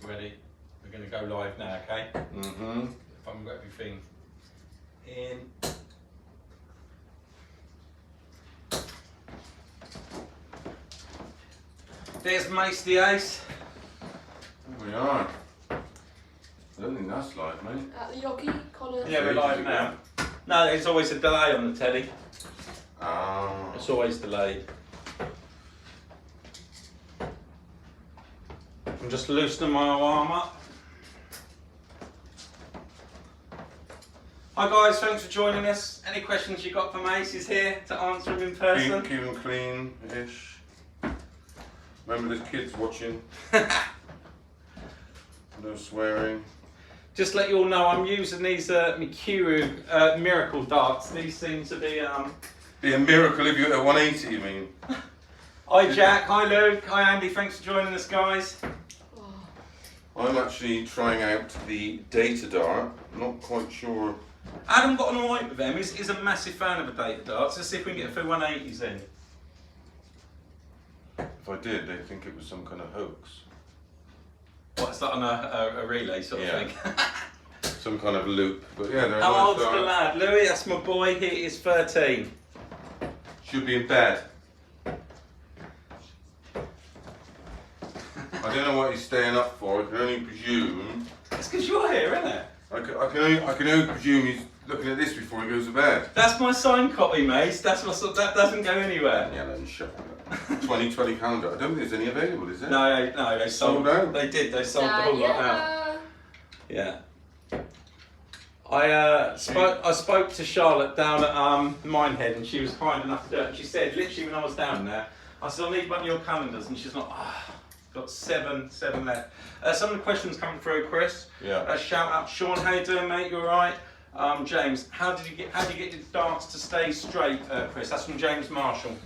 ready. We're going to go live now, okay? Mm-hmm. If I've got everything in. There's Mace the Ace. Here we are. I don't think that's live, mate. At the Yogi, Connor. Yeah, we're live now. No, there's always a delay on the telly. Oh. It's always delayed. I'm just loosening my arm up. Hi guys, thanks for joining us. Any questions you got for Mace? He's here to answer them in person. Keep them clean-ish. Remember there's kids watching. No swearing. Just let you all know, I'm using these Mikuru Miracle darts. These seem to be... Be a miracle if you're at 180, you mean? Hi Jack, hi Luke, hi Andy, thanks for joining us guys. I'm actually trying out the data dart. I'm not quite sure. Adam got an alright with them. He's a massive fan of the data darts. Let's see if we can get a few 180s in. If I did, they'd think it was some kind of hoax. What's that on a relay sort of thing? Some kind of loop. But yeah, they're a How nice old's the dart. lad? Louis, that's my boy. He is 13. Should be in bed. I don't know what he's staying up for. I can only presume. It's because you're here, isn't it? I can only presume he's looking at this before he goes to bed. That's my signed copy, mate. That doesn't go anywhere. Yeah, then shut up. 2020 calendar. I don't think there's any available, is there? No, they sold out. They did. They sold the whole lot out. Yeah. I spoke to Charlotte down at Minehead, and she was kind enough to do it. And she said, literally when I was down there, I said, I need one of your calendars, and she's like, got seven left. Some of the questions coming through, Chris. Yeah. Shout out, Sean. How you doing, mate? You all right? James, how do you get the darts to stay straight, Chris? That's from James Marshall.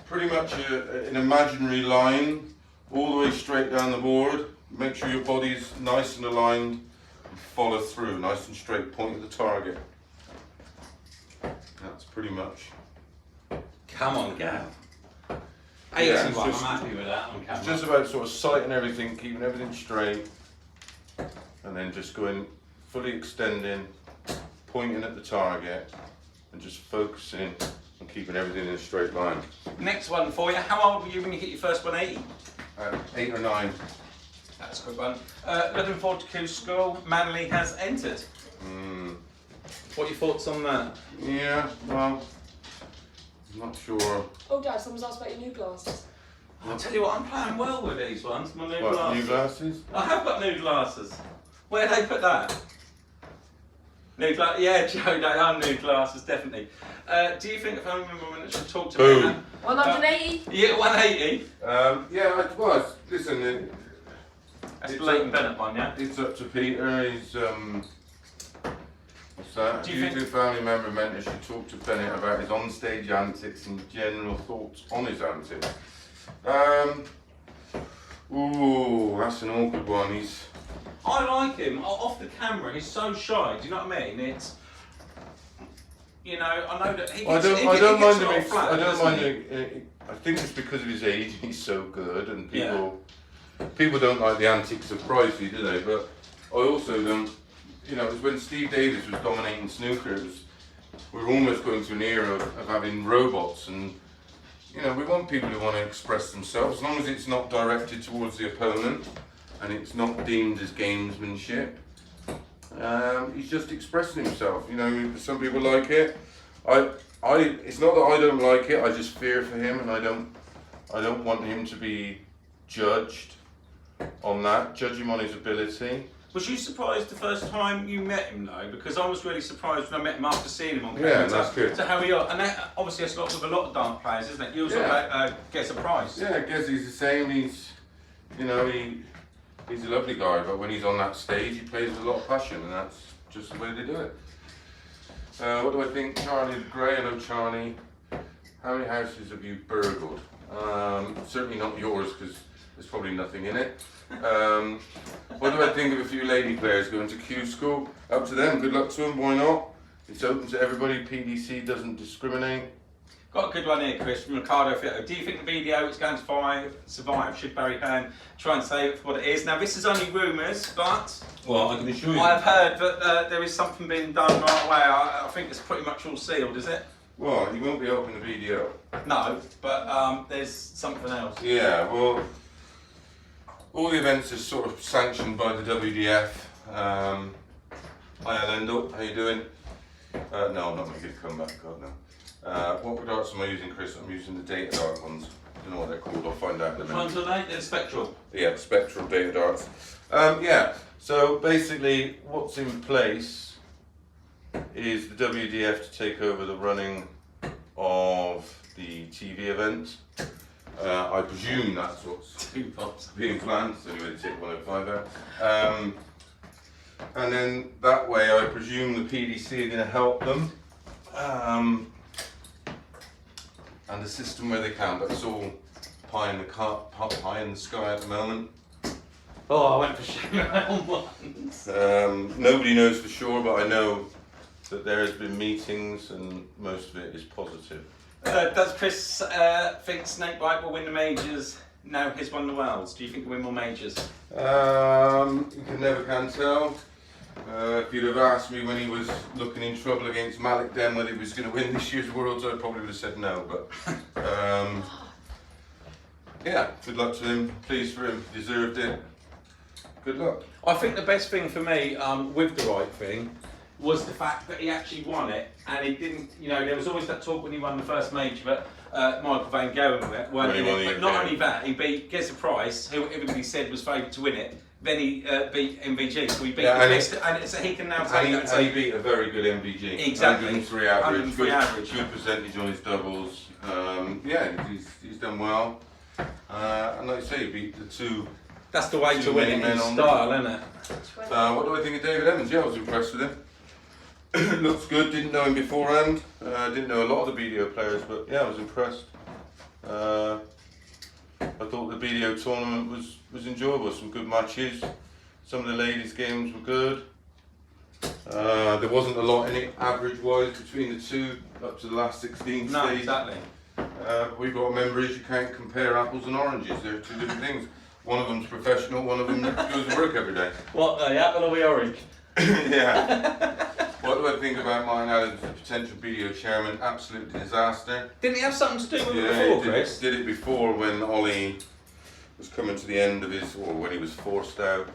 Pretty much an imaginary line, all the way straight down the board. Make sure your body's nice and aligned, and follow through, nice and straight, point at the target. That's pretty much. Come on, Gav. 81, Yeah, I'm happy with that on camera. It's just about sort of sighting everything, keeping everything straight, and then just going fully extending, pointing at the target, and just focusing on keeping everything in a straight line. Next one for you. How old were you when you hit your first 180? 8 or 9. That's a good one. Looking forward to Q School. Manly has entered. What are your thoughts on that? Yeah, well, I'm not sure. Oh, Dad, someone's asked about your new glasses. I'll tell you what, I'm playing well with these ones. My new What, glasses. new glasses? I have got new glasses. Where did they put that? New glasses? Yeah, Joe, they are new glasses, definitely. Do you think if I remember when it should talk to me? 180? Yeah, 180. Yeah, it was. Listen, That's Leighton Bennett one, yeah? it's up to Peter. He's what's that? Do you think- family member mentor should talk to Bennett about his onstage antics and general thoughts on his antics. Ooh, that's an awkward one. I like him. Off the camera, he's so shy. Do you know what I mean? It's, you know, I know that he gets, I don't mind him. flat, I don't doesn't mind he? him. I think it's because of his age. He's so good, and people don't like the antics of Pricey, do they? But I also don't. You know, it was when Steve Davis was dominating snooker. We were almost going to an era of having robots, and you know, we want people who want to express themselves, as long as it's not directed towards the opponent and it's not deemed as gamesmanship. He's just expressing himself. You know, some people like it. It's not that I don't like it. I just fear for him, and I don't want him to be judged on that. Judge him on his ability. Was you surprised the first time you met him though? Because I was really surprised when I met him after seeing him on camera. Yeah, that's good. To how he are, and that, obviously that's with a lot of dance players, isn't it? You also get a prize. Yeah, I guess he's the same. He's a lovely guy, but when he's on that stage, he plays with a lot of passion, and that's just the way they do it. What do I think? Charlie the Grey, hello Charlie. How many houses have you burgled? Certainly not yours, because there's probably nothing in it. What do I think of a few lady players going to Q School? Up to them, good luck to them, why not? It's open to everybody, PDC doesn't discriminate. Got a good one here, Chris, from Ricardo Fitto. Do you think the video is going to survive? Should Barry Hearn try and save it for what it is? Now, this is only rumours, but Well, I can assure you. I've heard that there is something being done right away. I think it's pretty much all sealed, is it? Well, you won't be opening the video. No, but there's something else. Yeah, well, all the events are sort of sanctioned by the WDF. Hi, Elendel, how you doing? No, I'm not making a comeback, God no. What darts am I using, Chris? I'm using the data dart ones. I don't know what they're called, I'll find out in a Which minute. ones are they? They're spectral. Yeah, spectral data darts. Yeah, so basically what's in place is the WDF to take over the running of the TV event. I presume that's what's being planned, so anyway, take 105 out. And then that way I presume the PDC are going to help them and assist them where they can, but it's all pie in the sky at the moment. Oh, I went for Shanghai once. Nobody knows for sure, but I know that there has been meetings and most of it is positive. Does Chris think Snakebite will win the majors? No, he's won the Worlds. Do you think he'll win more majors? You can never tell. If you'd have asked me when he was looking in trouble against Malik Den whether he was going to win this year's Worlds, I probably would have said no. But yeah, good luck to him. Pleased for him. Deserved it. Good luck. I think the best thing for me with the right thing was the fact that he actually won it, and he didn't. You know, there was always that talk when he won the first major that Michael Van Gogh weren't in it. But not only that, he beat Geza Price, who everybody said was favoured to win it. Then he beat MVG, so he beat the best, and so he can now take that. And he beat a very good MVG. Exactly. 103 average. 103 average. Good percentage on his doubles. Yeah, he's done well. And like I say, he beat the two. That's the way to win it in style, isn't it? What do I think of David Evans? Yeah, I was impressed with him. Looks good. Didn't know him beforehand. Didn't know a lot of the BDO players, but yeah, I was impressed. I thought the BDO tournament was enjoyable. Some good matches. Some of the ladies' games were good. There wasn't a lot in it average-wise between the two up to the last 16 No, stage. exactly. We've got to remember is you can't compare apples and oranges. They're two different things. One of them's professional, one of them goes to work every day. What, the apple or the orange? Yeah. What do I think about Martin Adams, the potential BDO chairman? Absolute disaster. Didn't he have something to do with it Yeah, before, he Chris? did it before when Ollie was coming to the end of his, or when he was forced out.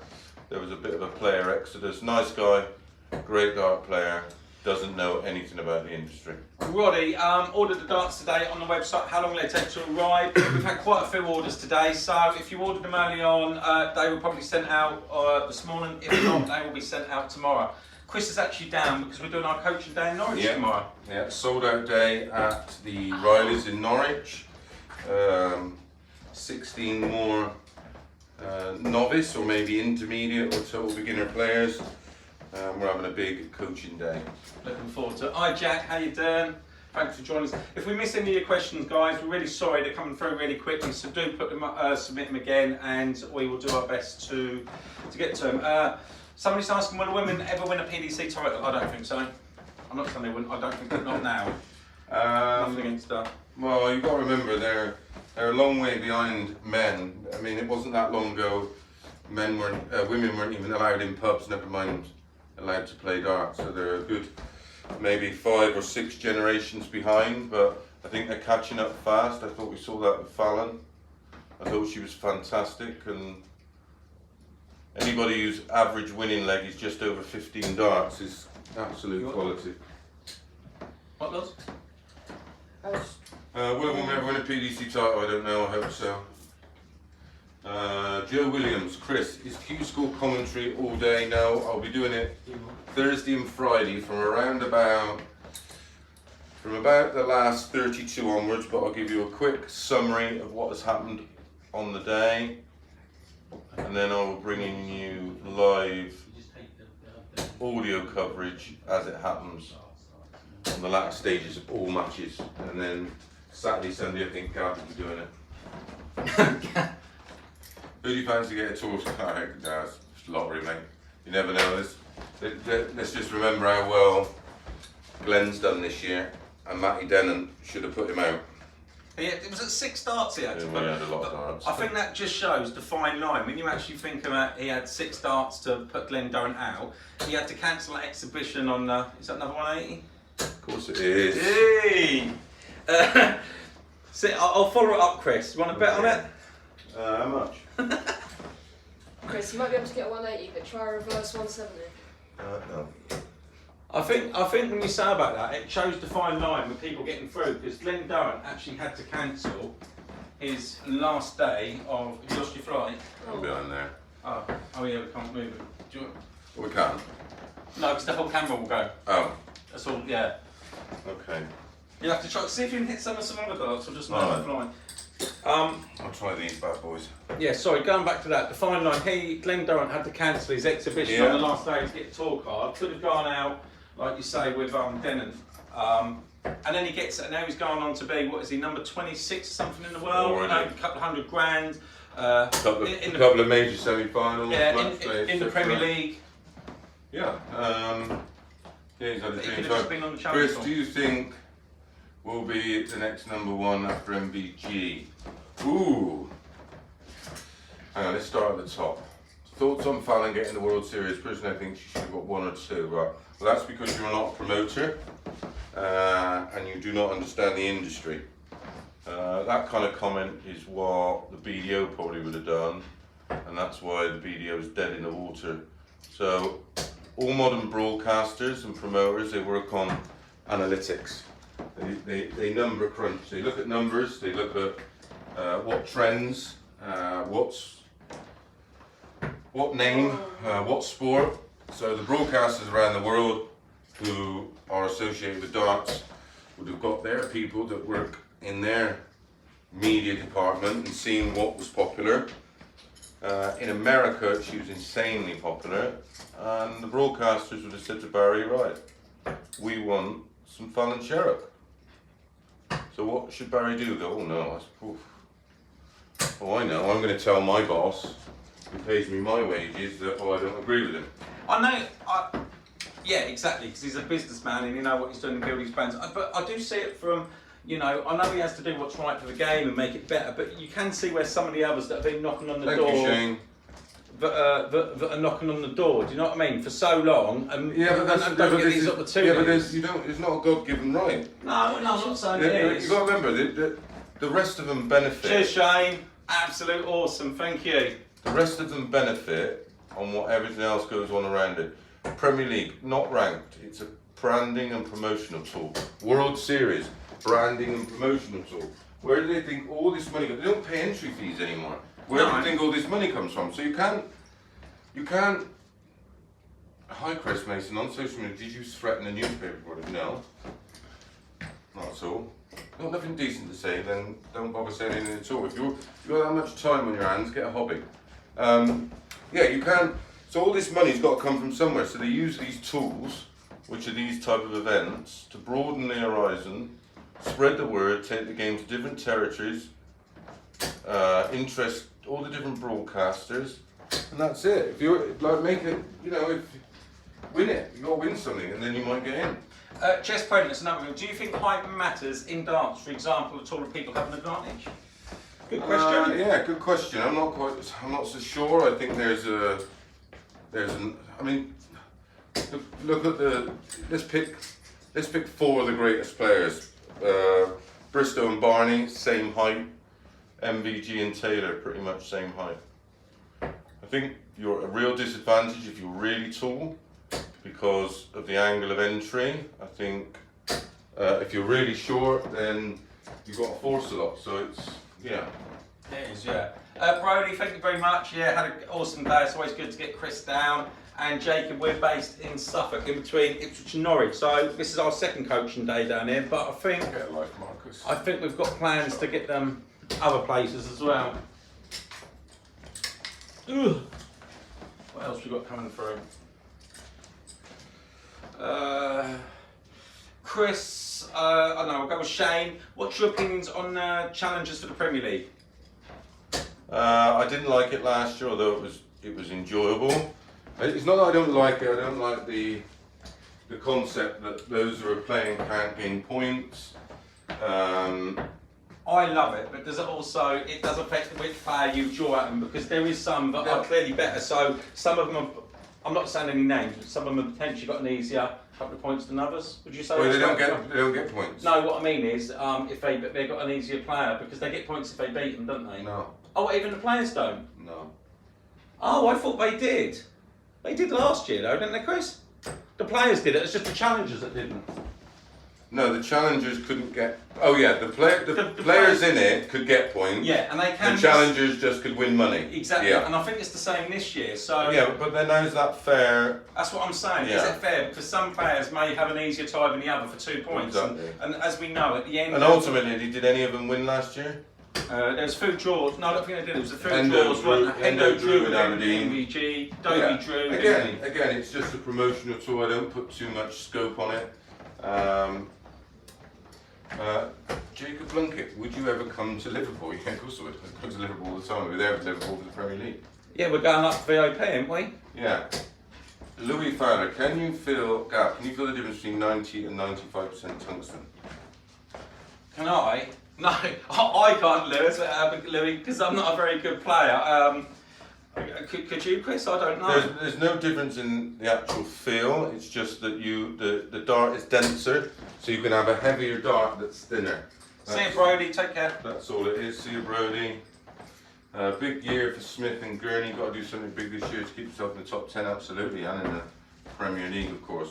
There was a bit of a player exodus. Nice guy, great dart player, doesn't know anything about the industry. Roddy, ordered the darts today on the website. How long will it take to arrive? We've had quite a few orders today, so if you ordered them early on, they were probably sent out this morning. If not, they will be sent out tomorrow. Chris is actually down because we're doing our coaching day in Norwich tomorrow. Yeah, sold out day at the Rileys in Norwich. 16 more novice or maybe intermediate or total beginner players. We're having a big coaching day. Looking forward to it. Hi Jack, how you doing? Thanks for joining us. If we miss any of your questions, guys, we're really sorry. They're coming through really quickly, so do put them submit them again, and we will do our best to get to them. Somebody's asking, will women ever win a PDC title? I don't think so. I'm not saying they wouldn't. I don't think they're not now. Nothing against that. Well, you've got to remember they're a long way behind men. I mean, it wasn't that long ago. Women weren't even allowed in pubs. Never mind allowed to play darts. So they're a good maybe 5 or 6 generations behind. But I think they're catching up fast. I thought we saw that with Fallon. I thought she was fantastic, and anybody whose average winning leg is just over 15 darts is absolute quality. What does? Will we ever win a PDC title? I don't know, I hope so. Joe Williams, Chris, is Q School commentary all day? No, I'll be doing it Thursday and Friday from about the last 32 onwards, but I'll give you a quick summary of what has happened on the day, and then I will bring in you live audio coverage as it happens on the latter stages of all matches, and then Saturday, Sunday I think Gab will be doing it. Who do you fancy get a tour? It's lottery, mate. You never know. Let's just remember how well Glenn's done this year. and Matty Dennant should have put him out. Yeah, it was at 6 starts he had. Yeah, we had a lot of darts. I think that just shows the fine line. When you actually think about he had 6 starts to put Glenn Durrant out, he had to cancel that exhibition on, is that another 180? Of course it is. Hey! See, I'll follow it up, Chris. You want to bet on it? How much? Chris, you might be able to get a 180, but try a reverse 170. No. I think when you say about that, it shows the fine line with people getting through, because Glenn Durrant actually had to cancel his last day of. Have you lost your flight? I'm behind there. Oh yeah, we can't move it. Do you want... Well, we can. No, because the whole camera will go. Oh. That's all. Yeah. Okay. You have to try see if you can hit some other darts or just not Alright. flying. I'll try these bad boys. Yeah, sorry, going back to that, the fine line, Glenn Durrant had to cancel his exhibition on the last day to get a tour card. Could have gone out, like you say, with Dennant. And then he gets it, and now he's going on to be, what is he, number 26 or something in the world? Already. A couple of $100,000. Couple of major semi-finals. Yeah, in the Premier League. Yeah. Yeah, he's had a He dream could have just been on the Challenge Chris, Tour. do you think we'll be the next number 1 after MVG? Ooh. Hang on, let's start at the top. Thoughts on Fallon getting the World Series? Personally, I think she should have got 1 or 2. Right. Well, that's because you're not a promoter and you do not understand the industry. That kind of comment is what the BDO probably would have done, and that's why the BDO is dead in the water. So, all modern broadcasters and promoters, they work on analytics. They number crunch. They look at numbers. They look at what trends, what name, what sport. So the broadcasters around the world who are associated with darts would have got their people that work in their media department and seen what was popular. In America, she was insanely popular, and the broadcasters would have said to Barry, right, we want some Fallon Sherrock. So what should Barry do? Go, oh no, oh I know, I'm going to tell my boss, who pays me my wages, that I don't agree with him. I know, yeah, exactly, because he's a businessman and you know what he's doing to build his plans. But I do see it from, you know, I know he has to do what's right for the game and make it better, but you can see where some of the others that have been knocking on the door. Thank you, Shane. That are knocking on the door. Do you know what I mean? For so long, and Yeah, but and don't get these opportunities. Yeah, but it's not a God-given right. No, I'm not saying it is. You got to remember, the rest of them benefit. Cheers, Shane. Absolute awesome. Thank you. The rest of them benefit on what everything else goes on around it. Premier League, not ranked. It's a branding and promotional tool. World Series, branding and promotional tool. Where do they think all this money goes? They don't pay entry fees anymore. Where do you think all this money comes from? So you can't. Hi, Chris Mason. On social media, did you threaten a newspaper reporter? No. Not at all. Got nothing decent to say, then don't bother saying anything at all. If you've got that much time on your hands, get a hobby. Yeah, you can. So all this money's got to come from somewhere. So they use these tools, which are these type of events, to broaden the horizon, spread the word, take the game to different territories, interest all the different broadcasters, and that's it. If you like, make it, you know, if win it, you got to win something, and then you might get in. Chess Predators, another one. Do you think height matters in darts? For example, the taller people have an advantage. Good question. Yeah, good question. I'm not so sure. I think there's an. I mean, look at the. Let's pick 4 of the greatest players. Bristow and Barney, same height. MVG and Taylor, pretty much same height. I think you're a real disadvantage if you're really tall because of the angle of entry. I think if you're really short, then you've got to force a lot. So it's, yeah. It is, yeah. Brody, thank you very much. Yeah, had an awesome day. It's always good to get Chris down. And Jacob, we're based in Suffolk, in between Ipswich and Norwich. So this is our second coaching day down here. But I think Get a life, Marcus. I think we've got plans to get them other places as well. Ugh. What else we got coming through? Chris, I don't know, we'll go with Shane. What's your opinions on challenges for the Premier League? I didn't like it last year, although it was enjoyable. It's not that I don't like it. I don't like the the concept that those who are playing can't gain points. I love it, but does it does affect which player you draw at them, because there is some that are clearly better. So some of them are, I'm not saying any names, but some of them have potentially got an easier couple of points than others. Would you say? Well, they don't get points. No, what I mean is, if they've got an easier player, because they get points if they beat them, don't they? No. Oh, even the players don't? No. Oh, I thought they did. They did last year though, didn't they, Chris? The players did it, it's just the challengers that didn't. No, the challengers couldn't get. Oh yeah, the players in it could get points. Yeah, and they can. The challengers just could win money. Exactly, Yeah. and I think it's the same this year. So Yeah, but then how's that fair? that's what I'm saying. Yeah. Is it fair? Because some players may have an easier tie than the other for 2 points. Exactly. And as we know, at the end. And ultimately, did any of them win last year? There was food draws. No, I don't think they did. It was the food Endo draws. drew- Endo drew with and Aberdeen. MVG. Dobie drew. Again, it's just a promotional tour. I don't put too much scope on it. Jacob Plunkett, would you ever come to Liverpool? Yeah, of course I would. I come to Liverpool all the time. We're there with Liverpool for the Premier League. Yeah, we're going up to VIP, aren't we? Yeah. Louis Fowler, can you feel the difference between 90 and 95% tungsten? Can I? No, I can't, Louis, because I'm not a very good player. Could you, Chris? I don't know. There's no difference in the actual feel. It's just that the dart is denser, so you can have a heavier dart that's thinner. See you, Brody. Take care. That's all it is. See you, Brody. Big year for Smith and Gurney. Got to do something big this year to keep yourself in the top 10, absolutely, and in the Premier League, of course.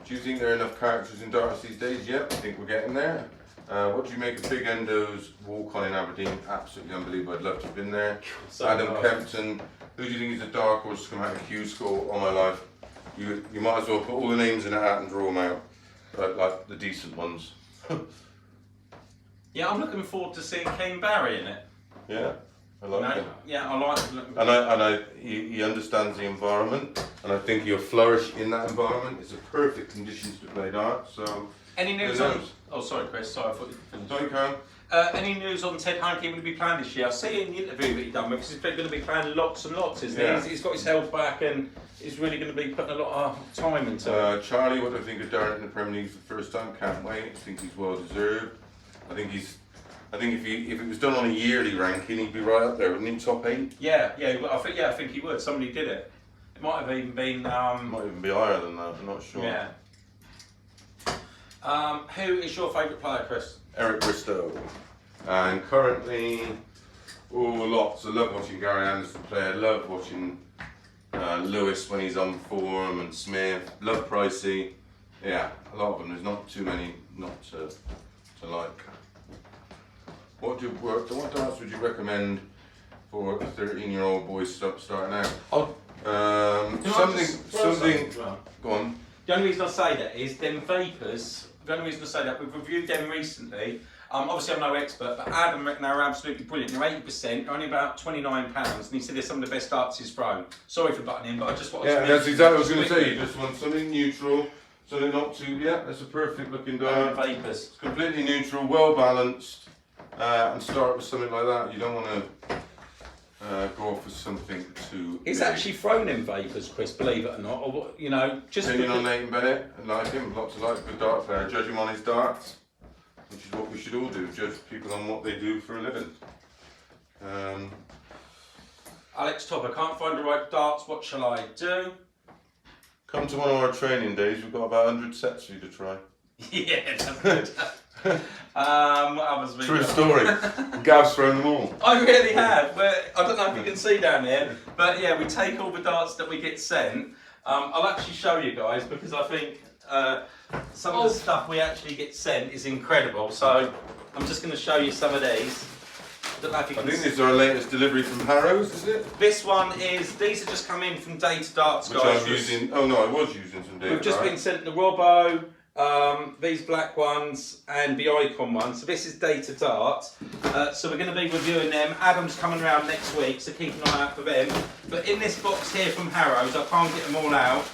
Do you think there are enough characters in darts these days? Yep, I think we're getting there. What do you make of Big Endo's walk-on in Aberdeen? Absolutely unbelievable. I'd love to have been there. So Adam Kempton. Who do you think is a dark horse to come out of Q School? All my life. You might as well put all the names in a hat and draw them out, like the decent ones. Yeah, I'm looking forward to seeing Kane Barry in it. Yeah, I like him. Yeah, I like him. And he understands the environment, and I think he'll flourish in that environment. It's a perfect conditions to play darts. So. Any news on? Oh, sorry, Chris. Sorry, I thought you finished. Sorry, Karen. Any news on Ted Hankey going to be playing this year? I see in the interview that he done, because he's going to be playing lots and lots, isn't Yeah. he? He's got his health back and he's really going to be putting a lot of time into it. Charlie, what do I think of Darren in the Premier League for the first time? Can't wait. I think he's well deserved. I think if it was done on a yearly ranking, he'd be right up there, wouldn't he? Top 8. Yeah. I think he would. Somebody did it. It might have even been. Might even be higher than that. I'm not sure. Yeah. Who is your favourite player, Chris? Eric Bristow. And currently, lots. I love watching Gary Anderson play. I love watching Lewis when he's on form, and Smith. Love Pricey. Yeah, a lot of them. There's not too many not to like. What darts would you recommend for a 13-year-old boy starting out? Something. Go on. The only reason I say that is them vapors. The only reason I say that, we've reviewed them recently. Obviously I'm no expert, but Adam reckon they're absolutely brilliant. They're 80%, they're only about £29, and he said they're some of the best darts he's thrown. Sorry for butting in, but I just wanted to mention. That's exactly what I was going to say. You just want something neutral, something not too. Yeah, that's a perfect looking dart. Vapors. It's completely neutral, well balanced, and start with something like that. You don't want to go off with something too. He's big. actually thrown in vapors, Chris, believe it or not. Or you know, just Opinion on Nathan Bennett, I like him, lots of like, good dart player. Judge him on his darts, which is what we should all do, judge people on what they do for a living. Alex Top, I can't find the right darts, what shall I do? Come to one of our training days, we've got about 100 sets for you to try. Yeah, that's good. What others we True got? story. Gav's thrown them all. I really have, but I don't know if you can see down here, but yeah, we take all the darts that we get sent. I'll actually show you guys, because I think some of the stuff we actually get sent is incredible. So I'm just going to show you some of these. I don't know if you can this is our latest delivery from Harrows, is it? This one is, these have just come in from Data Darts, Which guys. I'm using, oh no, I was using some data. We've just been sent the Robbo, these black ones, and the Icon one. So this is Data Darts. So we're going to be reviewing them. Adam's coming around next week, so keep an eye out for them. But in this box here from Harrows, I can't get them all out,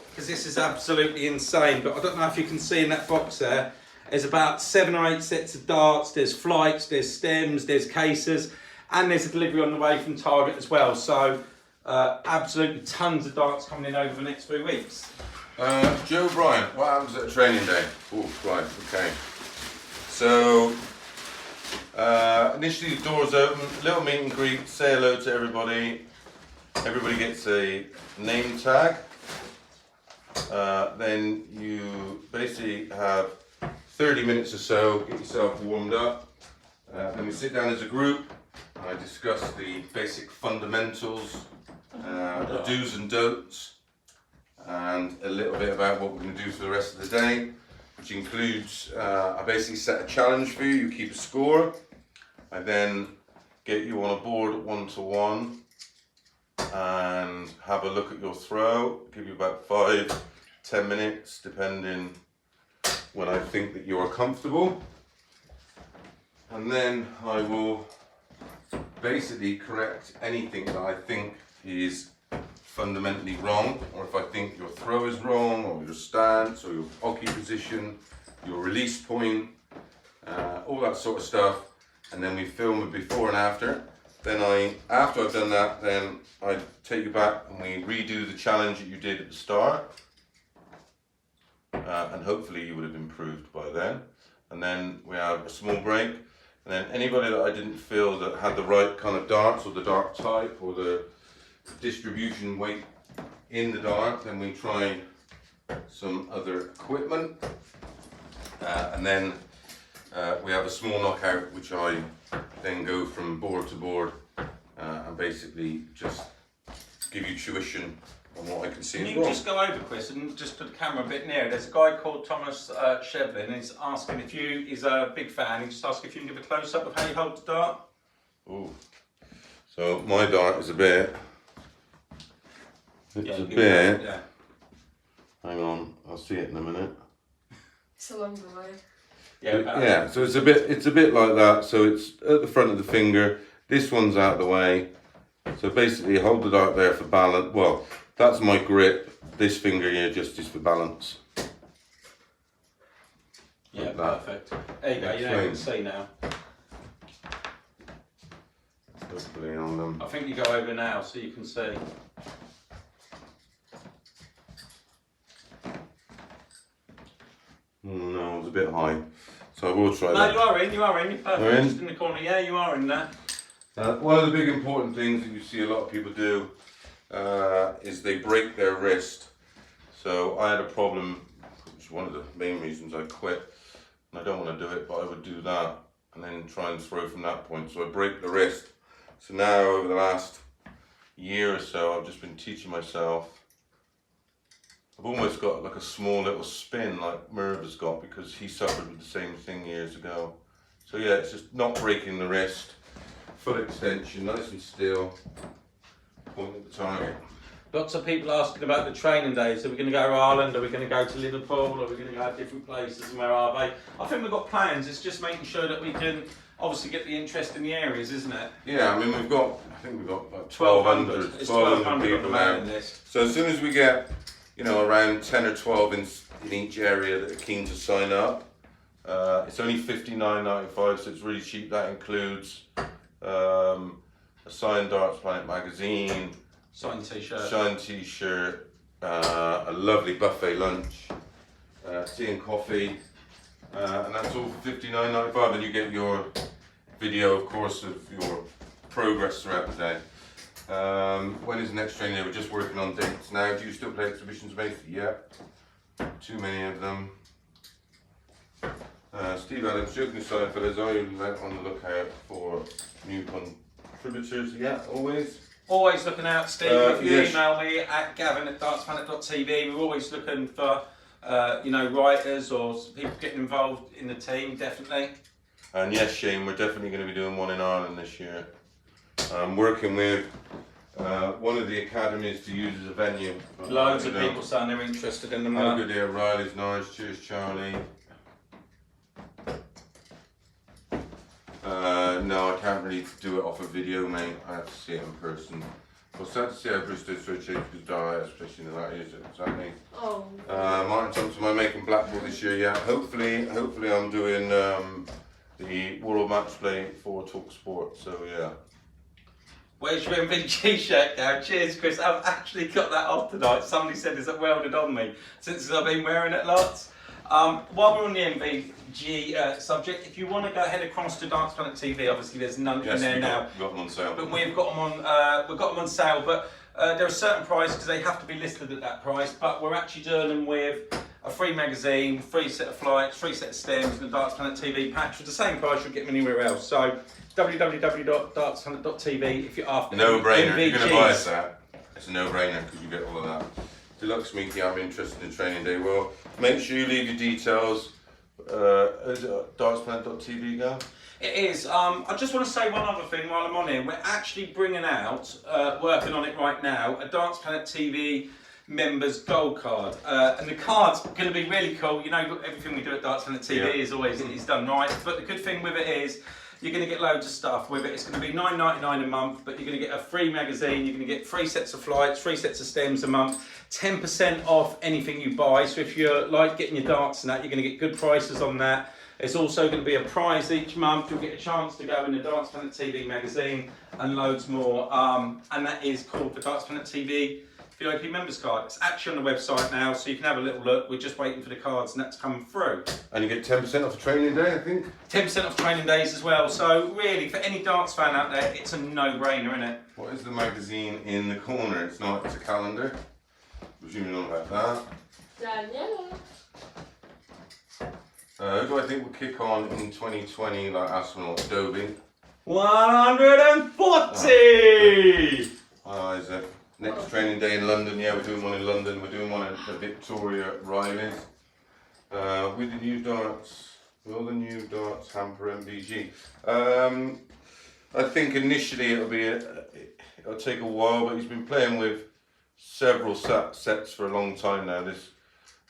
because this is absolutely insane. But I don't know if you can see in that box there, there's about 7 or 8 sets of darts, there's flights, there's stems, there's cases, and there's a delivery on the way from Target as well. So absolutely tons of darts coming in over the next few weeks. Joe Bryant, what happens at a training day? Oh, right, okay. So, initially the doors open, little meet and greet, say hello to everybody. Everybody gets a name tag. Then you basically have 30 minutes or so, get yourself warmed up. Then we sit down as a group. I discuss the basic fundamentals, the do's and don'ts, and a little bit about what we're going to do for the rest of the day, which includes, I basically set a challenge for you, you keep a score. I then get you on a board 1-to-1 and have a look at your throw, give you about 5-10 minutes depending when I think that you are comfortable. And then I will basically correct anything that I think is fundamentally wrong, or if I think your throw is wrong, or your stance, or your hockey position, your release point, all that sort of stuff. And then we film it before and after. Then after I've done that, then I take you back and we redo the challenge that you did at the start. And hopefully you would have improved by then. And then we have a small break. And then anybody that I didn't feel that had the right kind of darts, or the dart type, or the distribution weight in the dart, then we try some other equipment. And then we have a small knockout, which I then go from board to board and basically just give you tuition on what I can see. Can as you well. just go over, Chris, and just put the camera a bit nearer? There's a guy called Thomas Shevlin, and he's asking if you, he's a big fan, he's just asking if you can give a close-up of how you hold the dart. Ooh. So my dart is a bit, Yeah. hang on, I'll see it in a minute. It's a longer way. Yeah, so it's a bit like that. So it's at the front of the finger. This one's out of the way. So basically, hold the dart there for balance. Well, that's my grip. This finger here just is for balance. Yeah, Like that. perfect. There you go. You know, you can see now. Hopefully on them. I think you go over now, so you can see. No, it's a bit high. So I will try No, that. you are in. You're perfect. You're in? Just in the corner. Yeah, you are in there. One of the big important things that you see a lot of people do is they break their wrist. So I had a problem, which is one of the main reasons I quit. And I don't want to do it, but I would do that and then try and throw from that point. So I break the wrist. So now over the last year or so, I've just been teaching myself. I've almost got like a small little spin like Merv has got, because he suffered with the same thing years ago. So yeah, it's just not breaking the wrist. Full extension, nice and still, point at the target. Lots of people asking about the training days. Are we going to go to Ireland? Are we going to go to Liverpool? Are we going to go to different places? And where are they? I think we've got plans. It's just making sure that we can obviously get the interest in the areas, isn't it? Yeah, I mean I think we've got like 1,200. It's 1,200 on people the now. mailing list. So as soon as we get, around 10 or 12 in each area that are keen to sign up, it's only $59.95, so it's really cheap. That includes a signed Darts Planet magazine, Signed t-shirt. signed t-shirt, a lovely buffet lunch, tea and coffee, and that's all for $59.95. And you get your video, of course, of your progress throughout the day. When is the next training day? We're just working on dates now. Do you still play exhibitions, mate? Yeah. Too many of them. Steve Adams, joking aside, fellas, are you on the lookout for new contributors? Yeah, always. Always looking out, Steve. If you yes. email me at gavin@dartsplanet.tv, we're always looking for writers or people getting involved in the team, definitely. And yes, Shane, we're definitely going to be doing one in Ireland this year. I'm working with one of the academies to use as a venue. Loads of people saying they're interested in them. How good there, Riley's nice. Cheers, Charlie. No, I can't really do it off a video, mate. I have to see it in person. Well, sad to see how Bristol sort of changed his diet, especially in that years, exactly. Oh. Martin Thompson, am I making Blackpool this year? Yeah, hopefully I'm doing the World Match Play for Talk Sport. So yeah, Where's your MVG shirt now? Cheers, Chris. I've actually got that off tonight. Somebody said it's welded on me since I've been wearing it lots. While we're on the MVG subject, if you want to go ahead across to Dance Planet TV, obviously there's none in there now. We've got them on sale. But we've got them on sale. But there are certain prices because they have to be listed at that price. But we're actually doing them with a free magazine, free set of flights, free set of stems, and a Dance Planet TV patch for the same price you'll get them anywhere else. So www.dartsplanet.tv if you're after No-brainer. If you're going to buy us MVGs. that, it's a no-brainer because you get all of that. Deluxe Meekie, I'm interested in training day. Well, make sure you leave your details. Is it dartsplanet.tv, Gav? It is. I just want to say one other thing while I'm on here. We're actually bringing out, working on it right now, a Dance Planet TV members gold card. And the card's going to be really cool. You know, everything we do at Dance Planet TV is always is done right. But the good thing with it is, you're going to get loads of stuff with it. It's going to be $9.99 a month, but you're going to get a free magazine, you're going to get 3 sets of flights, 3 sets of stems a month, 10% off anything you buy. So if you're like getting your darts and that, you're going to get good prices on that. It's also going to be a prize each month. You'll get a chance to go in the Dance Planet TV magazine and loads more. And that is called the Dance Planet TV VIP members card. It's actually on the website now, so you can have a little look. We're just waiting for the cards and that's coming through. And you get 10% off the training day, I think? 10% off training days as well. So really, for any darts fan out there, it's a no-brainer, isn't it? What is the magazine in the corner? It's not, it's a calendar. Presume you know about that. Daniela. Who do I think will kick on in 2020 like astronaut Dobie? 140! Isaac. Next training day in London, yeah, we're doing one in London, we're doing one at Victoria Riley's. With the new darts, will the new darts hamper MVG? I think initially it'll take a while, but he's been playing with several sets for a long time now.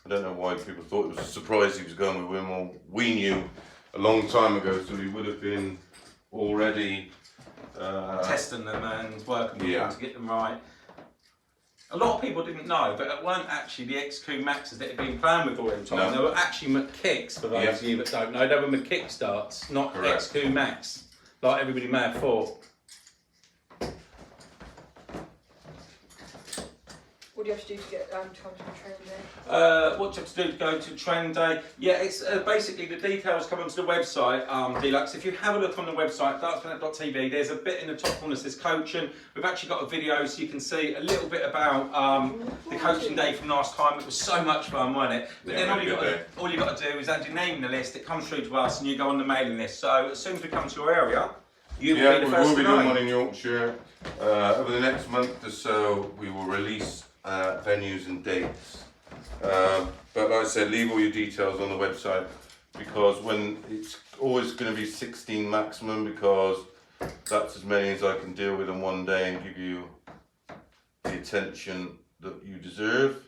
I don't know why people thought it was a surprise he was going with Wimbledon. We knew a long time ago, so he would have been already testing them and working with Yeah. them to get them right. A lot of people didn't know, but it weren't actually the XQ Maxes that had been playing with all the time. No. They were actually McKicks, for those of you that don't know. They were McKick darts, not Correct. XQ Max, like everybody may have thought. What do you have to do to get time to the training day? What do you have to do to go to training day? Yeah, it's basically the details come onto the website, Deluxe. If you have a look on the website, dartsplanet.tv, there's a bit in the top corner that says coaching. We've actually got a video so you can see a little bit about the coaching day from last time. It was so much fun, wasn't it? But Yeah, then really all you got to do is add your name in the list. It comes through to us and you go on the mailing list. So as soon as we come to your area, you will be the we first will to be doing know. one in Yorkshire. Over the next month or so, we will release venues and dates. But like I said, leave all your details on the website because when it's always going to be 16 maximum because that's as many as I can deal with in one day and give you the attention that you deserve.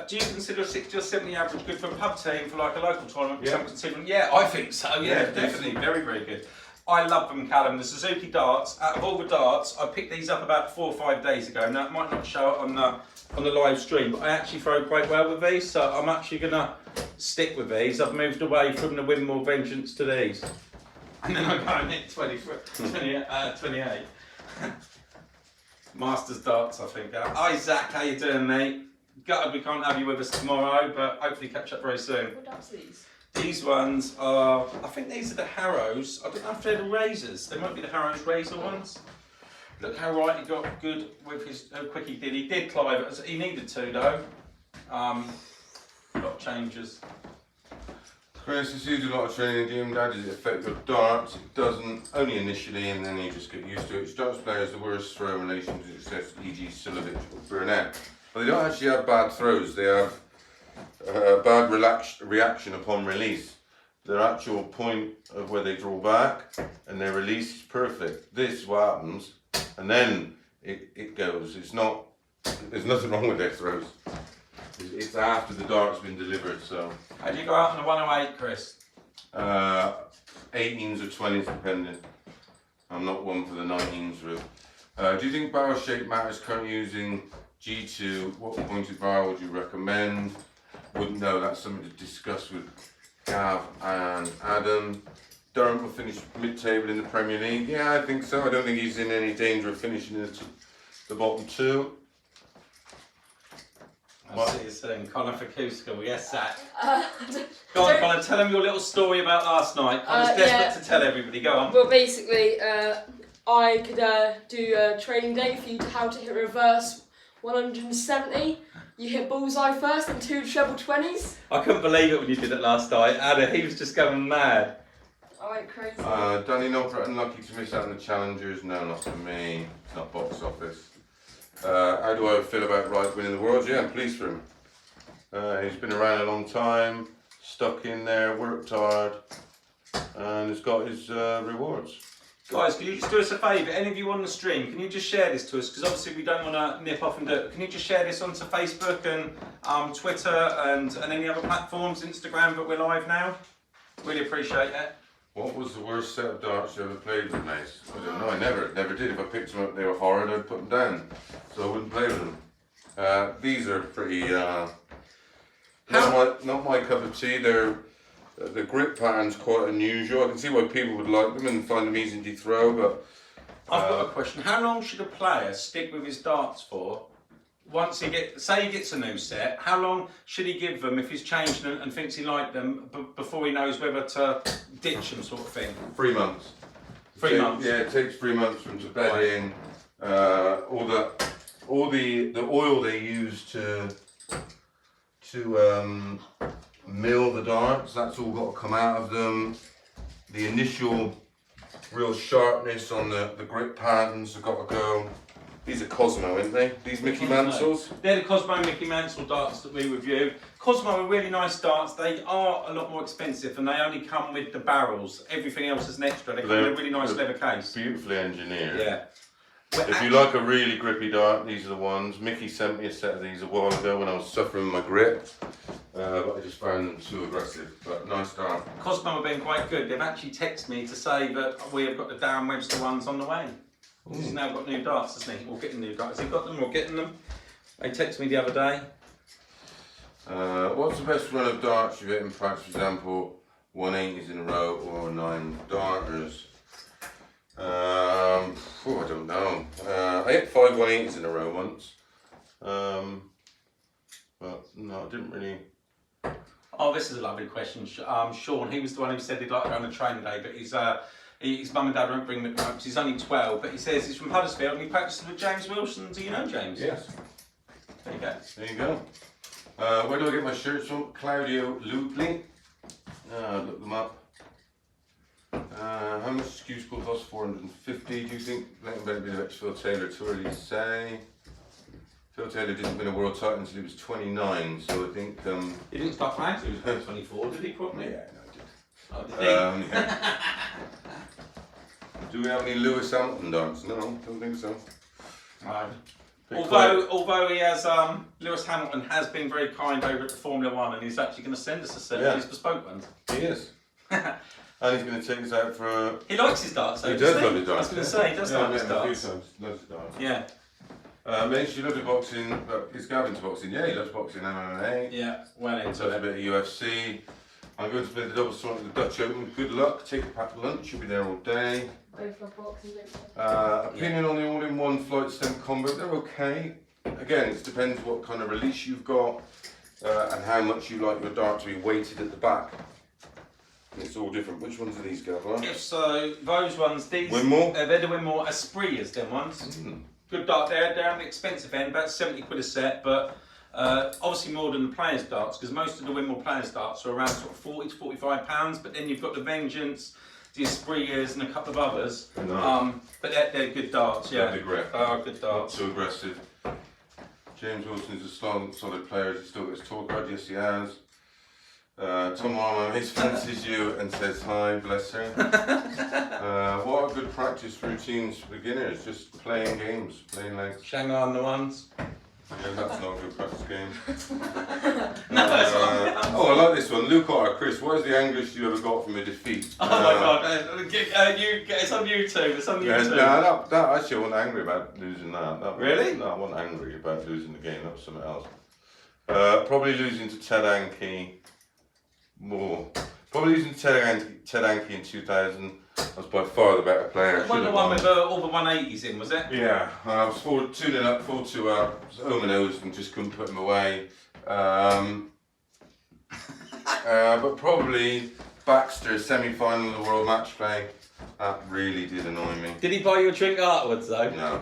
Do you consider a 60 or 70 average good for a pub team for like a local tournament? Yeah. Some considering, yeah, I think so. Yeah, definitely, very, very good. I love them, Callum. The Suzuki darts. Out of all the darts, I picked these up about 4 or 5 days ago. Now it might not show it on the live stream, but I actually throw quite well with these, so I'm actually gonna stick with these. I've moved away from the Windmill Vengeance to these, and then I'm going at 28. Masters darts, I think. Hi Zach, how you doing, mate? Gutted we can't have you with us tomorrow, but hopefully catch up very soon. What darts are these? These ones are, I think these are the Harrows. I don't know if they're the Razors. They might be the Harrows Razor ones. Look how right he got good with his, how quick he did. He did Clive it. He needed to though. A lot of changes. Chris, this is a lot of training. Dad, does it affect your darts? It doesn't, only initially, and then you just get used to it. Darts players the worst throw in relation to success, e.g. Silovic or Burnett. But they don't actually have bad throws. They have bad reaction upon release. Their actual point of where they draw back and their release is perfect. This is what happens, and then it goes. It's not. There's nothing wrong with their throws. It's after the dart's been delivered. So. How do you go out on the 108, Chris? 18s or 20s depending. I'm not one for the 19s route. Do you think barrel shape matters? Currently using G2. What pointed barrel would you recommend? Wouldn't know. That's something to discuss with Gav and Adam. Durham will finish mid-table in the Premier League. Yeah, I think so. I don't think he's in any danger of finishing in the bottom two. I'll see you soon. Colin Fakuska, yes, Zach. Uh, Go on, Colin, tell them your little story about last night. I was desperate to tell everybody. Go on. Well, basically, I could do a training day for you to how to hit reverse 170. You hit bullseye first and 2 treble 20s. I couldn't believe it when you did it last night. Anna, he was just going mad. I went crazy. Danny Knopper, unlucky to miss out on the challengers. No, not for me. It's not box office. How do I feel about Wright winning the Worlds? Yeah, I'm pleased for him. He's been around a long time, stuck in there, worked hard, and has got his rewards. Guys, can you just do us a favour? Any of you on the stream, can you just share this to us? Because obviously we don't want to nip off and do it. Can you just share this onto Facebook and Twitter and any other platforms, Instagram, but we're live now? Really appreciate it. What was the worst set of darts you ever played with, Mace? I don't know, I never did. If I picked them up, they were horrid, I'd put them down. So I wouldn't play with them. These are pretty, not my cup of tea. The grip pattern's quite unusual. I can see why people would like them and find them easy to throw, but... I've got a question. How long should a player stick with his darts for? Once he gets a new set, how long should he give them if he's changed them and thinks he liked them before he knows whether to ditch them, sort of thing? 3 months. 3 months. Yeah, it takes 3 months from to bed in. All the oil they use to mill the darts, that's all got to come out of them. The initial real sharpness on the grip patterns have got to go. These are Cosmo, aren't they? These Mickey Mansells? They're the Cosmo Mickey Mansell darts that we reviewed. Cosmo are really nice darts. They are a lot more expensive and they only come with the barrels. Everything else is an extra. They come in a really nice leather case. Beautifully engineered. Yeah. If you like a really grippy dart, these are the ones. Mickey sent me a set of these a while ago when I was suffering with my grip. But I just found them too aggressive. But nice dart. Cosmo have been quite good. They've actually texted me to say that we have got the Darren Webster ones on the way. He's now got new darts, hasn't he? Or getting new darts. Has he got them or getting them? They texted me the other day. What's the best run of darts you've hit in practice? For example, 180s in a row or 9 darters? I don't know. I hit 5 180s in a row once. But no, I didn't really. Oh, this is a lovely question. Sean, he was the one who said he'd like to go on a training day, but his mum and dad won't bring him because he's only 12. But he says he's from Huddersfield and he practices with James Wilson. Do you know James? Yes. There you go. There you go. Where do I get my shirts from? Claudio Lupli. Look them up. How much SKU school costs? 450. Do you think Leighton Bennett being about Phil Taylor? Too early to say. Phil Taylor didn't win a world title until he was 29, so I think. He didn't start playing until he was 24, did he? Probably. Yeah, no, I did. Oh, did he? Yeah. Do we have any Lewis Hamilton darts? No, don't think so. Although he has, Lewis Hamilton has been very kind over at the Formula One, and he's actually going to send us a set of his bespoke ones. He is. And he's going to take us out for a... He likes his darts, though. He does love his darts. I was going to say, he does like his darts. A few times. Loves his darts. Yeah. Mace, you love the boxing, but is Gavin to boxing? Yeah, he loves boxing MMA. Yeah, well into Does a it. bit of UFC. I'm going to play the double sword at the Dutch Open. Good luck. Take a packed lunch. You'll be there all day. Both love boxing, don't Opinion on the all-in-one flight stem combo. They're okay. Again, it depends what kind of release you've got and how much you like your dart to be weighted at the back. And it's all different. Which ones are these, Gavin? If so, those ones, these, Winmore? They're the Winmore Esprits, them ones. Good dart, they're on the expensive end, about 70 quid a set, but obviously more than the players' darts, because most of the Winmore players' darts are around sort of 40 to 45 pounds, but then you've got the Vengeance, the Esprits, and a couple of others. Nice. But they're good darts, yeah. They're grip. They are good darts. Not too aggressive. James Wilson is a solid player. He still gets talk about. Yes, he has. Tom Armour, he fancies you and says hi, bless her. What are good practice routines for beginners? Just playing games, playing legs. Shanghai on the ones. Yeah, that's not a good practice game. No, that's not. I like this one. Luke Otter, Chris, what is the angriest you ever got from a defeat? Oh my god, it's on YouTube, it's on YouTube. No, that actually I wasn't angry about losing that. Really? No, I wasn't angry about losing the game, that was something else. Probably losing to Ted Anke more. Probably using Ted Anke in 2000. I was by far the better player. Wasn't the one with all the 180s in, was it? Yeah, I was 2-0 up, 4-2 up. I was ominous and just couldn't put him away. But probably Baxter, semi-final of the World Match Play. That really did annoy me. Did he buy you a drink afterwards though? No.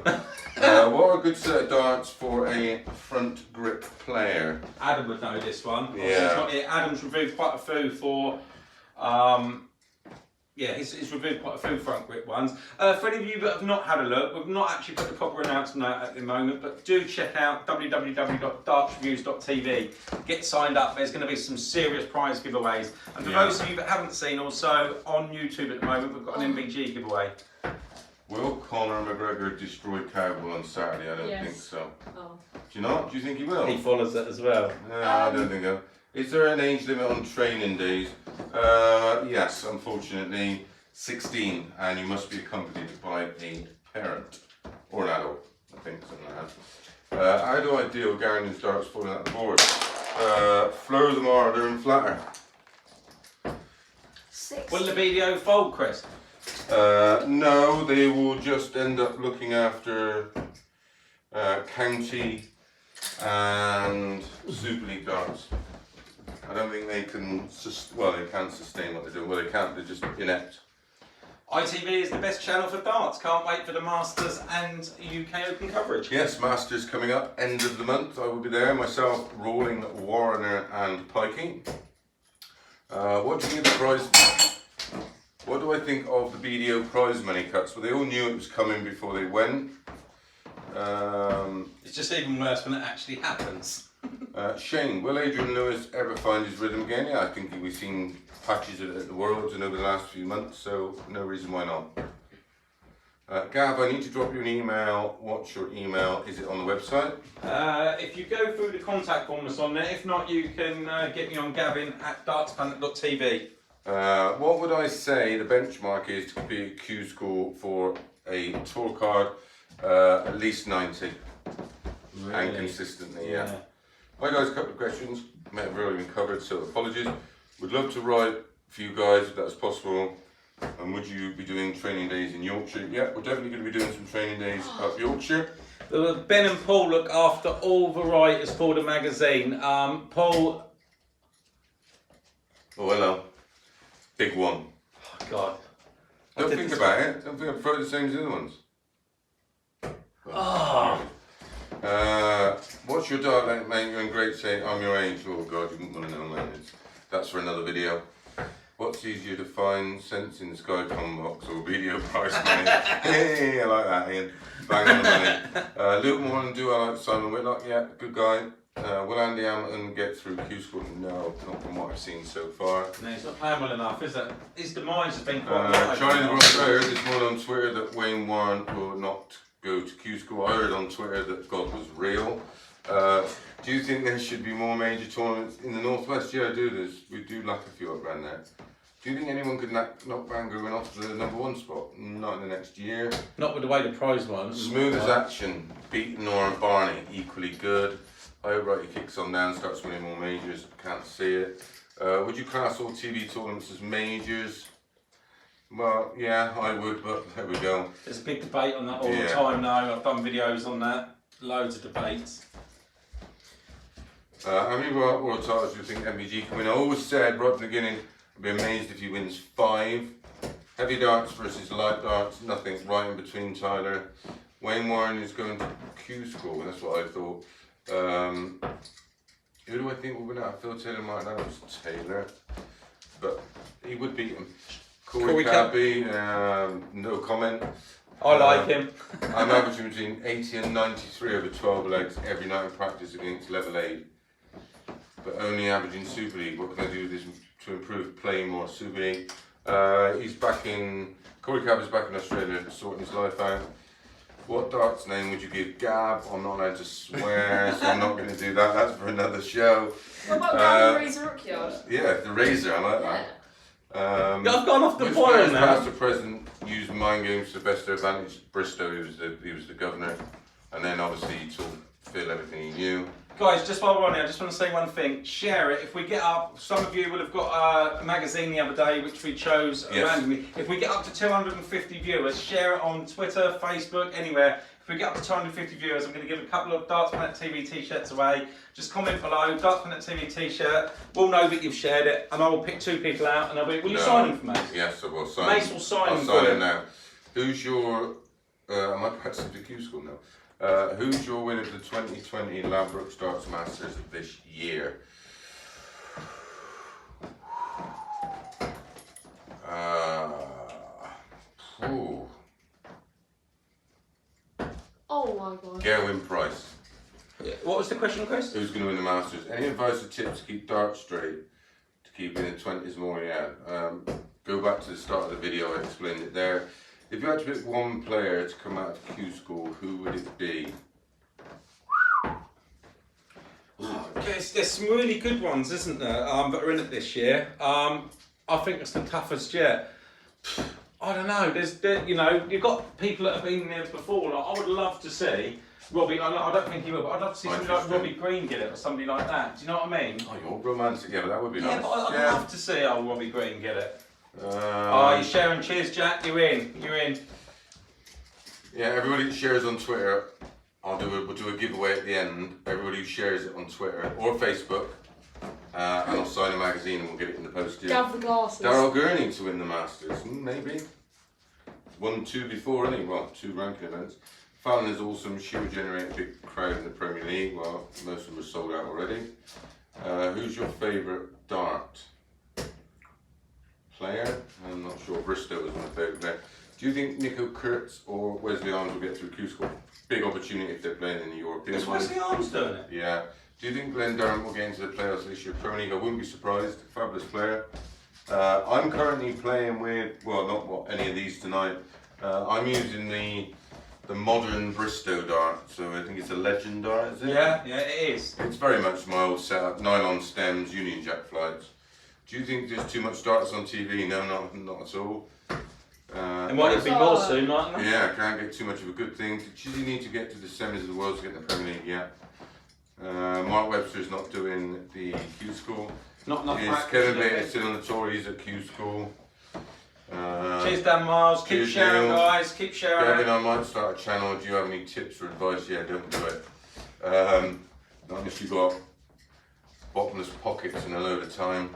What are a good set of darts for a front grip player? Adam would know this one. Yeah. Adam's reviewed quite a few for. He's reviewed quite a few front grip ones. For any of you that have not had a look, we've not actually put the proper announcement out at the moment, but do check out www.dartsreviews.tv. Get signed up. There's going to be some serious prize giveaways. And for those of you that haven't seen, also on YouTube at the moment, we've got an MVG giveaway. Will Conor McGregor destroy Cowboy on Saturday? I don't think so. Oh. Do you not? Do you think he will? He follows it as well. No, I don't think so. Is there an age limit on training days? Yes, unfortunately, 16, and you must be accompanied by a parent or an adult. I think something like that. How do I deal with Garland's darts falling out the board? Floor them harder and flatter. 6. Will the video fold, Chris? No, they will just end up looking after county and Super League darts. I don't think they can, they can sustain what they're doing. Well, they can't, they're just inept. ITV is the best channel for darts. Can't wait for the Masters and UK Open coverage. Yes, Masters coming up, end of the month. I will be there, myself, Rawling, Warner and Pikey. What do you think of the prize? What do I think of the BDO prize money cuts? Well, they all knew it was coming before they went. It's just even worse when it actually happens. Shane, will Adrian Lewis ever find his rhythm again? Yeah, I think we've seen patches of it at the Worlds and over the last few months, so no reason why not. Gav, I need to drop you an email. What's your email? Is it on the website? If you go through the contact form that's on there, if not, you can get me on gavin@dartsplanet.tv. What would I say the benchmark is to be a Q score for a tour card? At least 90. Really? And consistently, yeah. Hi guys, a couple of questions. May have already been covered, so apologies. Would love to write for you guys if that's possible. And would you be doing training days in Yorkshire? Yeah, we're definitely going to be doing some training days up Yorkshire. Ben and Paul look after all the writers for the magazine. Paul. Oh, hello. Big one. Oh, God. Don't think about it. Don't think I'd throw the same as the other ones. Oh. What's your dart length, mate? You're in great shape. I'm your age. Oh God, you wouldn't want to know, man. That's for another video. What's easier to find, Sense in the Sky box or video price money? Hey, I like that, Ian. Bang on the money. Luke Moran, do I like Simon Whitlock? Yeah, good guy. Will Andy Hamilton get through Q School? No, not from what I've seen so far. No, he's not playing well enough, is it? His demise has been quite Charlie the Rock heard this morning on Twitter that Wayne Warren will not go to Q School. I heard on Twitter that God was real. Do you think there should be more major tournaments in the Northwest? Yeah, I do. We do lack a few up around there. Do you think anyone could knock Van Gerwen off the #1 spot? Not in the next year. Not with the way the prize was. Smooth as action. Beating Nora Barney. Equally good. I hope Righty kicks on down, starts winning more majors. Can't see it. Would you class all TV tournaments as majors? Well, yeah, I would, but there we go. There's a big debate on that all the time now. I've done videos on that. Loads of debates. How many world titles do you think MVG can win? I always said right from the beginning, I'd be amazed if he wins 5. Heavy darts versus light darts, nothing right in between, Tyler. Wayne Warren is going to Q School, that's what I thought. Who do I think will win out? Phil Taylor, Martin Adams, Taylor. But he would beat him. Corey Cabby, no comment. I like him. I'm averaging between 80 and 93 over 12 legs every night in practice against level 8. But only averaging Super League. What can I do with this to improve playing more Super League? He's back in, Corey Cabby's back in Australia sorting his life out. What darts name would you give Gab? I'm not allowed to swear, so I'm not going to do that. That's for another show. What about Gab and Razor Rookyard? Yeah, the Razor, I like that. I've gone off the which boil now. past or present used mind games to the best of their advantage? Bristow, he was the governor, and then obviously he took Phil everything he knew. Guys, just while we're on here, I just want to say one thing. Share it. If we get up, some of you will have got a magazine the other day which we chose randomly. If we get up to 250 viewers, share it on Twitter, Facebook, anywhere. If we get up to 250 viewers, I'm going to give a couple of Darts Planet TV t-shirts away. Just comment below, Darts Planet TV t-shirt. We'll know that you've shared it, and I will pick 2 people out, and I'll be. Will you sign them for Mace? Yes, I will sign. Mace will sign them. I'll sign them now. Who's your? I might practice the Q school now. Who's your winner of the 2020 Ladbroke Darts Masters of this year? Oh my god. Gerwin Price. What was the question, Chris? Who's going to win the Masters? Any advice or tips to keep darts straight, to keep in the 20s more? Yeah. Go back to the start of the video, I explained it there. If you had to pick one player to come out of Q school, who would it be? There's some really good ones, isn't there, that are in it this year. I think it's the toughest yet. I don't know. You know, you've got people that have been there before. Like, I would love to see Robbie. I don't think he will, but I'd love to see somebody like Robbie Green get it or somebody like that. Do you know what I mean? Oh, you're romantic. Yeah, but that would be nice. Yeah, but I'd love to see Robbie Green get it. You're sharing. Cheers, Jack. You're in. You're in. Yeah, everybody that shares on Twitter, we'll do a giveaway at the end. Everybody who shares it on Twitter or Facebook, and I'll sign a magazine and we'll get it in the post. Gav the glasses. Daryl Gurney to win the Masters, maybe. Won 2 before, hasn't he? Well, 2 ranking events. Fallon is awesome. She would generate a big crowd in the Premier League. Well, most of them are sold out already. Who's your favourite dart player? I'm not sure. Bristow was my favourite player. Do you think Nico Kurtz or Wesley Arms will get through Q school? Big opportunity if they're playing in the European. Is Wesley Arms doing it? Yeah. Do you think Glenn Durham will get into the playoffs this year? Premier League, I wouldn't be surprised. Fabulous player. I'm currently playing with, well, not any of these tonight. I'm using the modern Bristow dart, so I think it's a Legend dart, is it? Yeah, it is. It's very much my old setup, nylon stems, Union Jack flights. Do you think there's too much darts on TV? No, not at all. There might be more soon, mightn't there? Yeah, can't get too much of a good thing. Did you need to get to the semis of the world to get in the Premier League? Yeah. Mark Webster's not doing the Q school. Not enough practice. Kevin Bates is still on the Tories at Q school. Cheers, Dan Miles. Keep sharing, Neil. guys. Keep sharing. Kevin, I might start a channel. Do you have any tips or advice? Yeah, don't do it. Not unless you've got bottomless pockets and a load of time.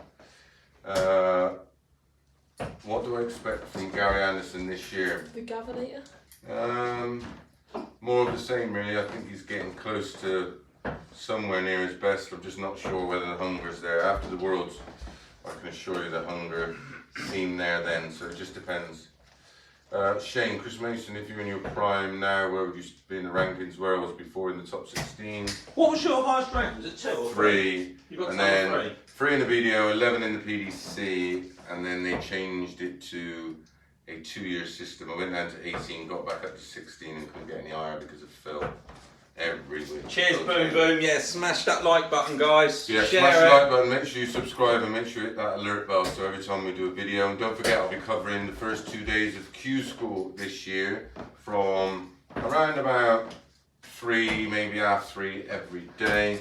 What do I expect from Gary Anderson this year? The Gavinator? More of the same, really. I think he's getting close to somewhere near his best. I'm just not sure whether the hunger's there. After the Worlds, I can assure you the hunger seemed there then, so it just depends. Shane, Chris Mason, if you're in your prime now, where would you be in the rankings? Where I was before in the top 16? What was your highest rank? Was it 2 or 3? You got and top then 3? 3 in the BDO, 11 in the PDC, and then they changed it to a 2-year system. I went down to 18, got back up to 16 and couldn't get any higher because of Phil. Every week. Cheers, boom, boom. Yeah, smash that like button, guys. Yeah, share smash it. the like button, make sure you subscribe and make sure you hit that alert bell so every time we do a video. And don't forget, I'll be covering the first 2 days of Q school this year from around about 3, maybe half 3 every day.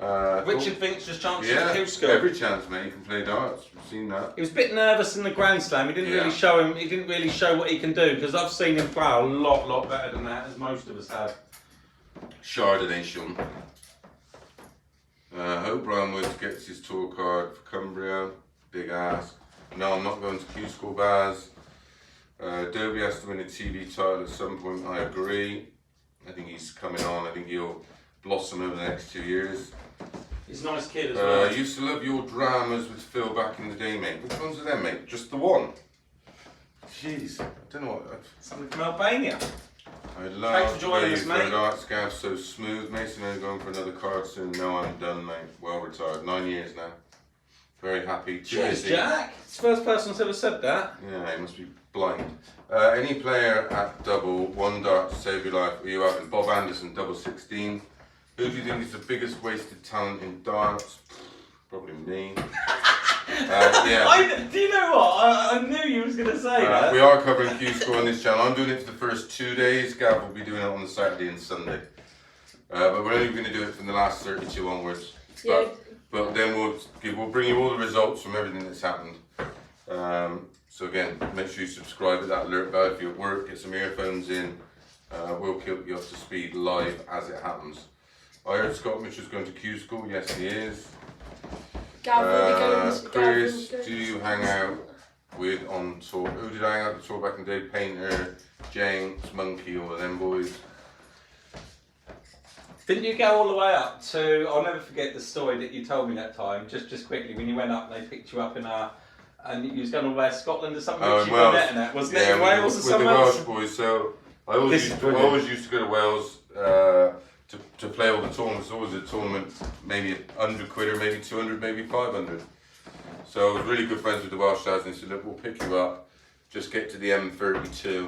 Richard thinks there's chances Yeah, of Q school. every chance, mate. You can play darts. We've seen that. He was a bit nervous in the Grand Slam. He didn't really show him. He didn't really show what he can do because I've seen him play a lot better than that, as most of us have. Chardonnay, Sean. Hope Brian Woods gets his tour card for Cumbria. Big ass. No, I'm not going to Q school, Baz. Dobie has to win a TV title at some point. I agree. I think he's coming on. I think he'll blossom over the next 2 years. He's a nice kid as well. I used to love your dramas with Phil back in the day, mate. Which ones are them, mate? Just the one? Jeez, I don't know what. Something from Albania. I Thanks love for joining us, mate. Darts Gav so smooth. Mason, are you going for another card soon? No, I'm done, mate. Well retired. 9 years now. Very happy. Cheers, Jack. It's the first person that's ever said that. Yeah, he must be blind. Any player at double, 1 dart to save your life. Are you having Bob Anderson, double 16? Who do you think is the biggest wasted talent in darts? Probably me. Yeah. Do you know what? I knew you was going to say that. We are covering Q School on this channel. I'm doing it for the first 2 days. Gav will be doing it on the Saturday and Sunday. But we're only going to do it from the last 32 onwards. Yeah. But then we'll bring you all the results from everything that's happened. So again, make sure you subscribe with that alert bell if you're at work, get some earphones in. We'll keep you up to speed live as it happens. I heard Scott Mitchell's going to Q school. Yes, he is. Chris, do you hang out with on tour? Who did I hang out on tour back in the day? Painter, James, Monkey, all of them boys. Didn't you go all the way up to? I'll never forget the story that you told me that time. Just quickly, when you went up, they picked you up in and you was going all the way to Scotland or something. Oh, in Wales. Was it in Wales or somewhere with the else? Welsh boys. So I always used to go to Wales to play all the tournaments. Always a tournament, maybe £100 or maybe 200, maybe 500. So I was really good friends with the Welsh lads, and they said, look, we'll pick you up. Just get to the M32,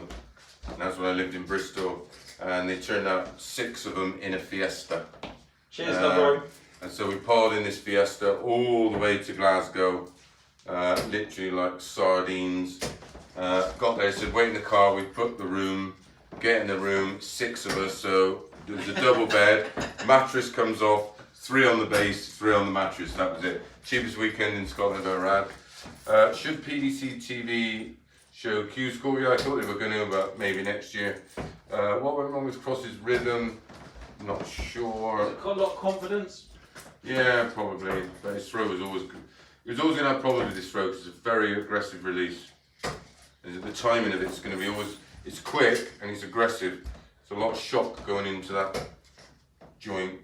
and that's when I lived in Bristol. And they turned out 6 of them in a Fiesta. Cheers, Lovro. And so we piled in this Fiesta all the way to Glasgow, literally like sardines. Got there, said wait in the car, we booked the room, get in the room, 6 of us, so there's a double bed, mattress comes off, 3 on the base, 3 on the mattress, that was it. Cheapest weekend in Scotland I've ever had. Should PDC TV show Q School? Yeah, I thought they were going to, but maybe next year. What went wrong with Cross's rhythm? Not sure. Got a lot of confidence. Yeah, probably. But his throw was always good. He was always going to have problems with his throw because it's a very aggressive release. The timing of it's going to be always, it's quick and it's aggressive. There's a lot of shock going into that joint.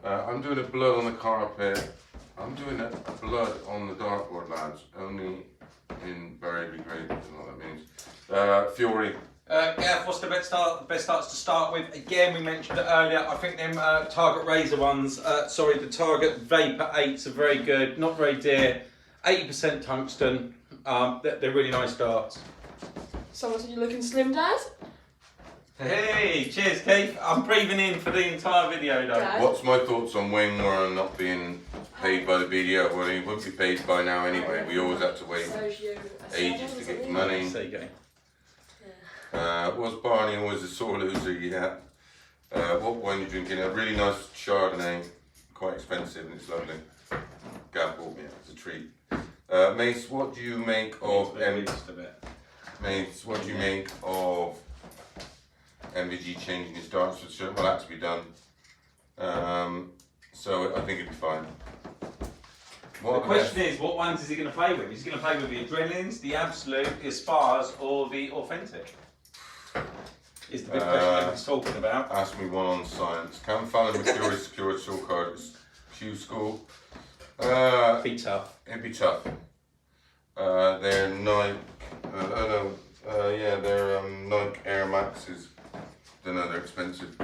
I'm doing a blood on the carpet. I'm doing a blood on the dartboard, lads. Only in variably grade, I don't know what that means. Fury. Gav, what's the best starts to start with? Again, we mentioned it earlier. I think them Target Razor ones, the Target Vapor 8s are very good, not very dear. 80% tungsten. They're really nice darts. Someone said you're looking slim, Dad. Hey, cheers, Keith. I'm breathing in for the entire video, though. Dad. What's my thoughts on Wayne Warren not being paid by the BDO? Well, he wouldn't be paid by now anyway. We always had to wait ages to get the money. There you go. Was Barney always a sore loser? Yeah. What wine are you drinking? A really nice Chardonnay, quite expensive and it's lovely. Gav bought me it, it's a treat. Mace, what do you make of Mace, what do you make of MVG changing his darts for sure? Well, that to be done. So I think it'd be fine. The question is, what ones is he going to play with? Is he going to play with the Adrenalines, the Absolute, the Aspires, or the Authentic? Is the big question everyone's talking about. Ask me one on science. Can Fallon Mercury secure a tour card? Q school. Be tough. It'd be tough. They're Nike. They're Nike Air Maxes. Don't know, they're expensive.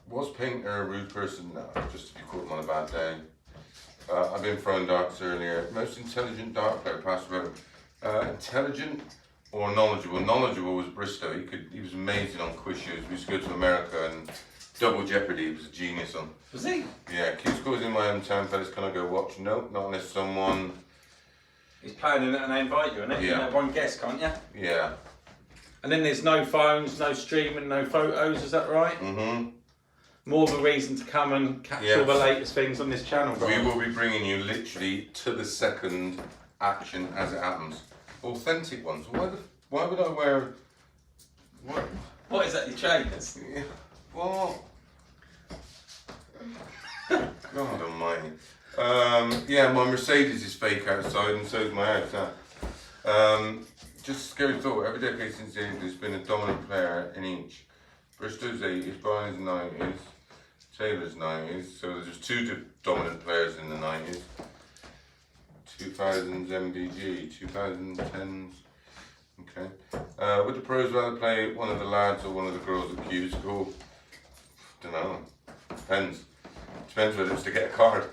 Was Painter a rude person? No, just if you caught him on a bad day. I've been throwing darts earlier. Most intelligent dart player passed over. Intelligent or knowledgeable? Knowledgeable was Bristow. He was amazing on quiz shows. We used to go to America and Double Jeopardy. He was a genius on. Was he? Yeah, Q School's in my hometown, fellas. Can I go watch? Nope, not unless someone. He's playing in it and they invite you, innit? Yeah. You can have one guest, can't you? Yeah. And then there's no phones, no streaming, no photos, is that right? Mm-hmm. More of a reason to come and catch all the latest things on this channel, We guys. will be bringing you literally to the second action as it happens. Authentic ones. Why would I wear? What? What is that, your trainers? Yeah. What? God almighty. Yeah, my Mercedes is fake outside and so is my house. Just a scary thought. Every decade since the 80s, there's been a dominant player in each. Bristol's 80s, Brian's 90s, Taylor's 90s. So there's just 2 dominant players in the 90s. 2000s MVG, 2010s. Okay. Would the pros rather play one of the lads or one of the girls at Q School? Don't know. Depends. Depends whether it's to get a card.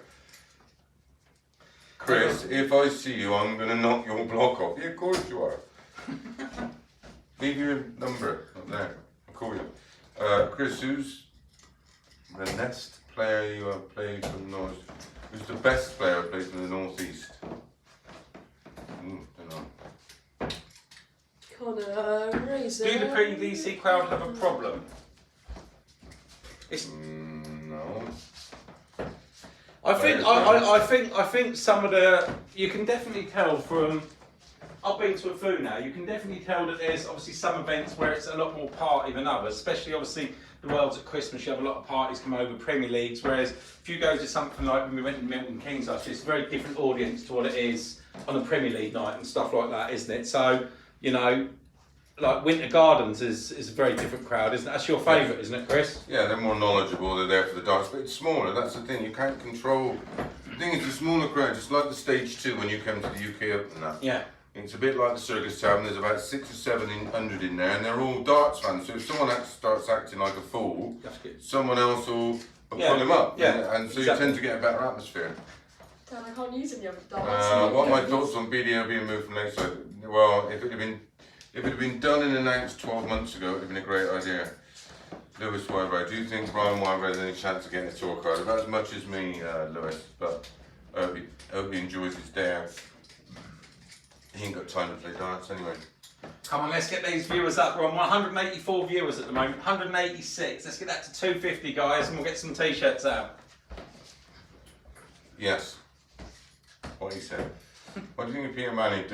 Chris, if I see you, I'm going to knock your block off. Yeah, of course you are. Leave your number up there. I'll call you. Chris, who's the next player you have played from the North? Who's the best player played from the Northeast? Don't know. Connor Razor. Do the pre-DC crowd have a problem? No. I think some of the, you can definitely tell from, I've been to a few now, you can definitely tell that there's obviously some events where it's a lot more party than others, especially obviously the World's at Christmas, you have a lot of parties come over, Premier Leagues, whereas if you go to something like when we went to Milton Keynes last year, it's a very different audience to what it is on a Premier League night and stuff like that, isn't it? So, you know, like Winter Gardens is a very different crowd, isn't it? That's your favourite, isn't it, Chris? Yeah, they're more knowledgeable, they're there for the darts, but it's smaller, that's the thing, you can't control. The thing is, the smaller crowd, just like the stage 2 when you came to the UK Open and that. Yeah. It's a bit like the Circus Tavern, there's about 600 or 700 in there, and they're all darts fans, so if someone starts acting like a fool, someone else will pull him up, and so you tend to get a better atmosphere. Dan, I can't use any other darts. What are my thoughts on BDO being moved from Lakeside? Well, if it had been done and announced 12 months ago, it would have been a great idea. Lewis Wybride, do you think Brian Wybride has any chance of getting a tour card? About as much as me, Lewis, but I hope he enjoys his day out. He ain't got time to play darts anyway. Come on, let's get these viewers up. We're on 184 viewers at the moment, 186. Let's get that to 250, guys, and we'll get some t-shirts out. Yes. What he said. What do you think of Peter Manning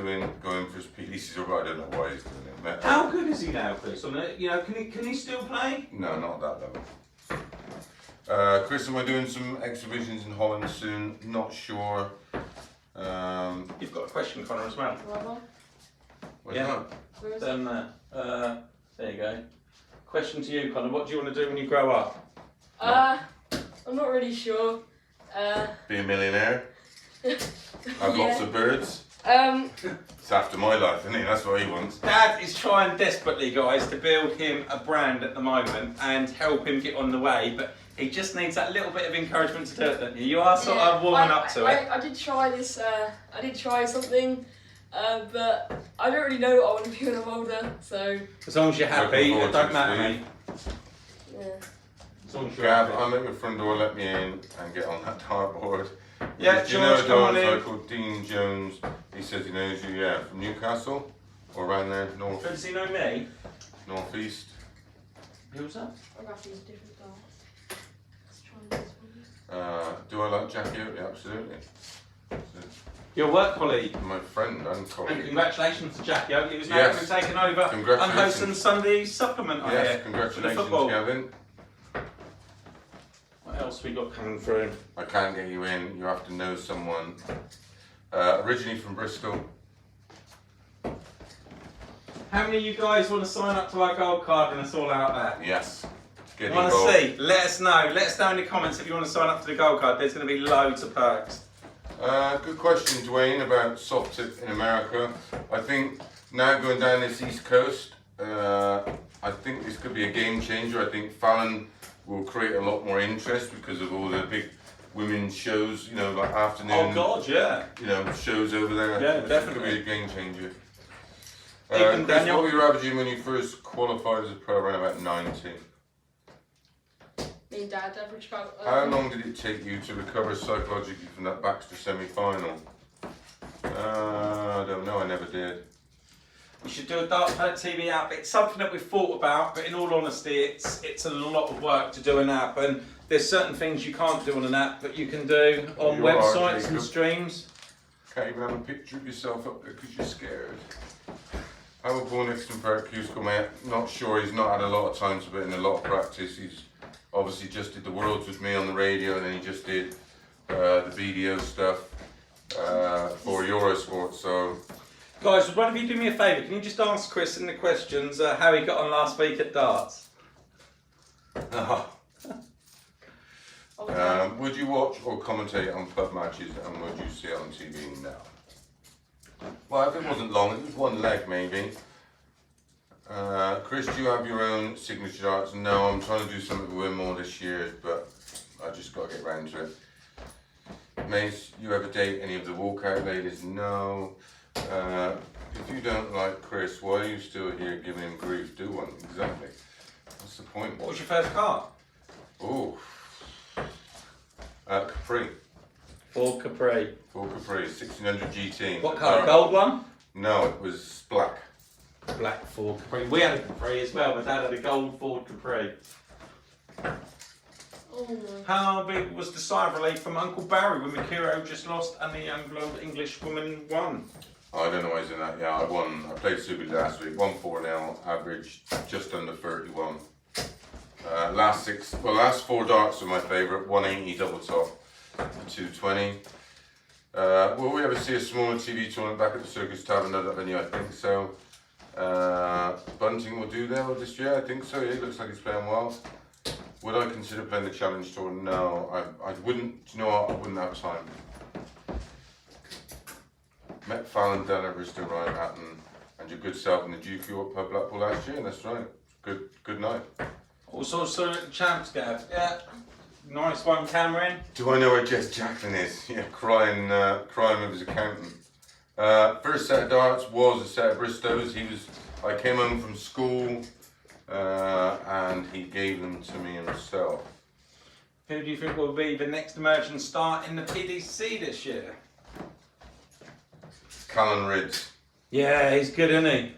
going for his PDCs? I don't know why he's doing it. How good is he now, Chris? You know, can he still play? No, not at that level. Chris, am I doing some exhibitions in Holland soon? Not sure. You've got a question, Connor, as well. Where's Yeah. that? Where is it? Then there you go. Question to you, Connor. What do you want to do when you grow up? I'm not really sure. Be a millionaire? Have lots of birds? It's after my life, isn't it? That's what he wants. Dad is trying desperately, guys, to build him a brand at the moment and help him get on the way, but he just needs that little bit of encouragement to do it, don't you? You are sort of warming up to it. I did try this, I did try something, but I don't really know what I want to be when I'm older, so... As long as you're happy, Looking it forward don't to matter, it, mate. Yeah. As long as you're Gav, happy. I'm at your front door, let me in and get on that dartboard. Yeah, do you know George, a come on dance in. guy called Dean Jones? He says he knows you, yeah, from Newcastle or around there, Who does he know me? northeast. Who's that? I'm going to have to use a different dart. Let's try this one. Do I like Jackie Oatley? Absolutely. Your work colleague. My friend and And colleague. congratulations to Jackie Oatley, who's now Yes. been taken over and Congratulations. hosting Sunday supplement on Yes, here. congratulations, football. Gavin. What else we got coming through? I can't get you in, you have to know someone. Originally from Bristol. How many of you guys want to sign up to our gold card and it's all out there? Yes. Get Want involved. to see? Let us know. Let us know in the comments if you want to sign up to the gold card. There's going to be loads of perks. Good question, Dwayne, about soft tip in America. I think now going down this East Coast, I think this could be a game changer. I think Fallon will create a lot more interest because of all the big women's shows, you know, like afternoon, Oh God, yeah. you know, shows over there. Yeah, It definitely. could be a game changer. Even Chris, Daniel? what were you averaging when you first qualified as a pro? Around about 90. Me and Dad average about... How long did it take you to recover psychologically from that Baxter semi-final? I don't know, I never did. We should do a Darts Planet TV app. It's something that we've thought about, but in all honesty, it's a lot of work to do an app. And there's certain things you can't do on an app that you can do on You are, websites and Jacob. streams. Can't even have a picture of yourself up there because you're scared. I was born next to Cusco, mate. Not sure, he's not had a lot of time to put in a lot of practice. He's obviously just did the Worlds with me on the radio and then he just did the BDO stuff for Eurosport, so... Guys, would one of you do me a favour? Can you just ask Chris in the questions how he got on last week at darts? Would you watch or commentate on pub matches and would you see it on TV now? Well, if it wasn't long, it was one leg maybe. Chris, do you have your own signature darts? No, I'm trying to do something with more this year, but I just got to get round to it. Mace, you ever date any of the walkout ladies? No. If you don't like Chris, why are you still here giving him grief? Do one, exactly. What's the point? What was your first card? Oh. Capri. Ford Capri. Ford Capri, 1600 GT. What colour? Gold one? No, it was black. Black Ford Capri. We had a Capri as well. My dad had a gold Ford Capri. How big was the sigh of relief from Uncle Barry when Mikiro just lost and the young blonde English woman won? I don't know why he's in that. Yeah, I won. I played Super League last week. Won 4-0, average just under 31. Last 4 darts were my favourite. 180 double top, 220. Will we ever see a smaller TV tournament back at the Circus Tavern at that venue? I think so. Bunting will do there this year. I think so. Yeah, he looks like he's playing well. Would I consider playing the Challenge Tour? No, I wouldn't. You know what? I wouldn't have time. Met Fallon, Della, Risto, Ryan Hatton, and your good self in the GQ at Blackpool last year, and that's right. Good night. Also, so at the Champs, Gav. Yeah. Nice one, Cameron. Do I know where Jess Jacqueline is? Yeah, crying with his accountant. First set of darts was a set of Bristos. I came home from school, and he gave them to me himself. Who do you think will be the next emerging star in the PDC this year? Callan Ridds. Yeah, he's good, isn't he?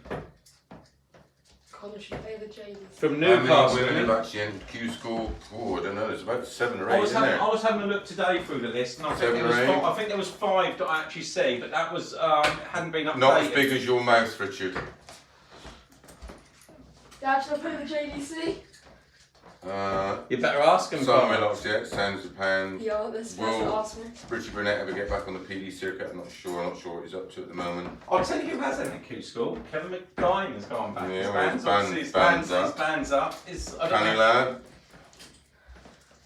Connor should play the JDs. From How Newcastle. many women isn't have he? actually entered Q School? Oh, I don't know. There's about 7 or 8, I was isn't there? having a look today through the list, and I think, 7 or 8? I think there was 5 that I actually see, but that was hadn't been updated. Not as big as your mouth, Richard. Dad, should I play the JDC? You better ask him. Simon Willocks, yeah, sounds a pound. Yeah, this person Will asked me. Richard Burnett ever get back on the PD circuit? I'm not sure what he's up to at the moment. I'll tell you who has entered Q School. Kevin McDine has gone back. Yeah, His well, band's his band- obviously- his band's band's- up. his band's up. I don't Canny know. lad.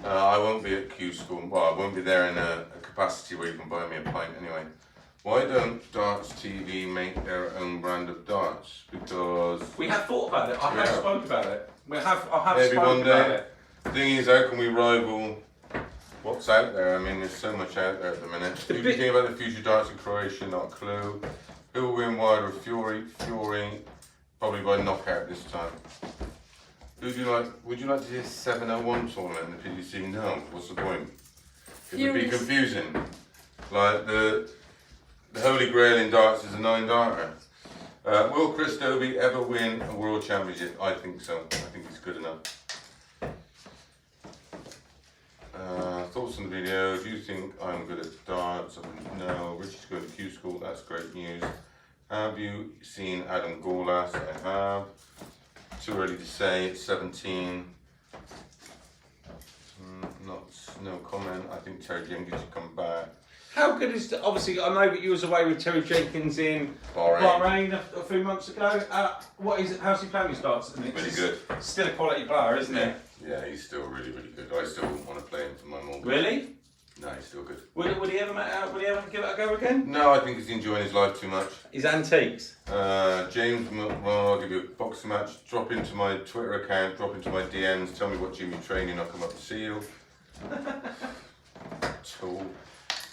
I won't be at Q School. Well, I won't be there in a capacity where you can buy me a pint anyway. Why don't Darts TV make their own brand of darts? Because We have thought about it. I have Yeah. spoke about it. I have maybe spoken one about day. it. The thing is, how can we rival what's out there? I mean, there's so much out there at the minute. The Who do you bit- think about the future darts in Croatia? Not a clue. Who will win Wilder or Fury? Fury, probably by knockout this time. Who do you like? Would you like to see a 701 tournament in the PDC? No. What's the point? It would be Fury's- confusing. Like the Holy Grail in darts is a 9-darter. Will Chris Dobie ever win a world championship? I think so. I think he's good enough. Thoughts on the video? Do you think I'm good at darts? I wouldn't know. Richard's going to Q School. That's great news. Have you seen Adam Gorlas? I have. Too early to say. It's 17. No comment. I think Terry Jenkins should come back. How good is obviously? I know that you was away with Terry Jenkins in Bahrain. a few months ago. What is it? How's he playing his darts at the minute? Really He's good. Still a quality player, isn't he? Yeah, he's still really good. I still want to play him for my mortgage. Really? No, he's still good. Would he ever give it a go again? No, I think he's enjoying his life too much. His antiques. James, well, I'll give you a boxing match. Drop into my Twitter account, drop into my DMs, tell me what gym you're training, I'll come up and see you. Tool.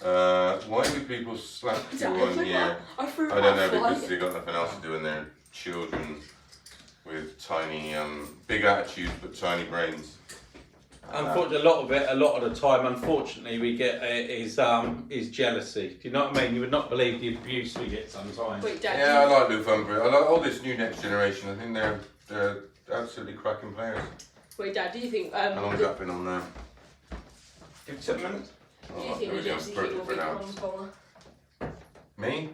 Why do people slap you on here? I threw I don't know, that fly. because they've got nothing else to do and they're children with tiny, big attitudes but tiny brains. Unfortunately, a lot of the time, unfortunately, we get is jealousy. Do you know what I mean? You would not believe the abuse we get sometimes. Wait, Dad. Yeah, I like Lou Funbury. I like all this new next generation. I think they're absolutely cracking players. Wait, Dad. Do you think How long's that been on there? 57 minutes. Do you Oh, think there the we go. gypsy king Perfect will for be now. on Connor? Me?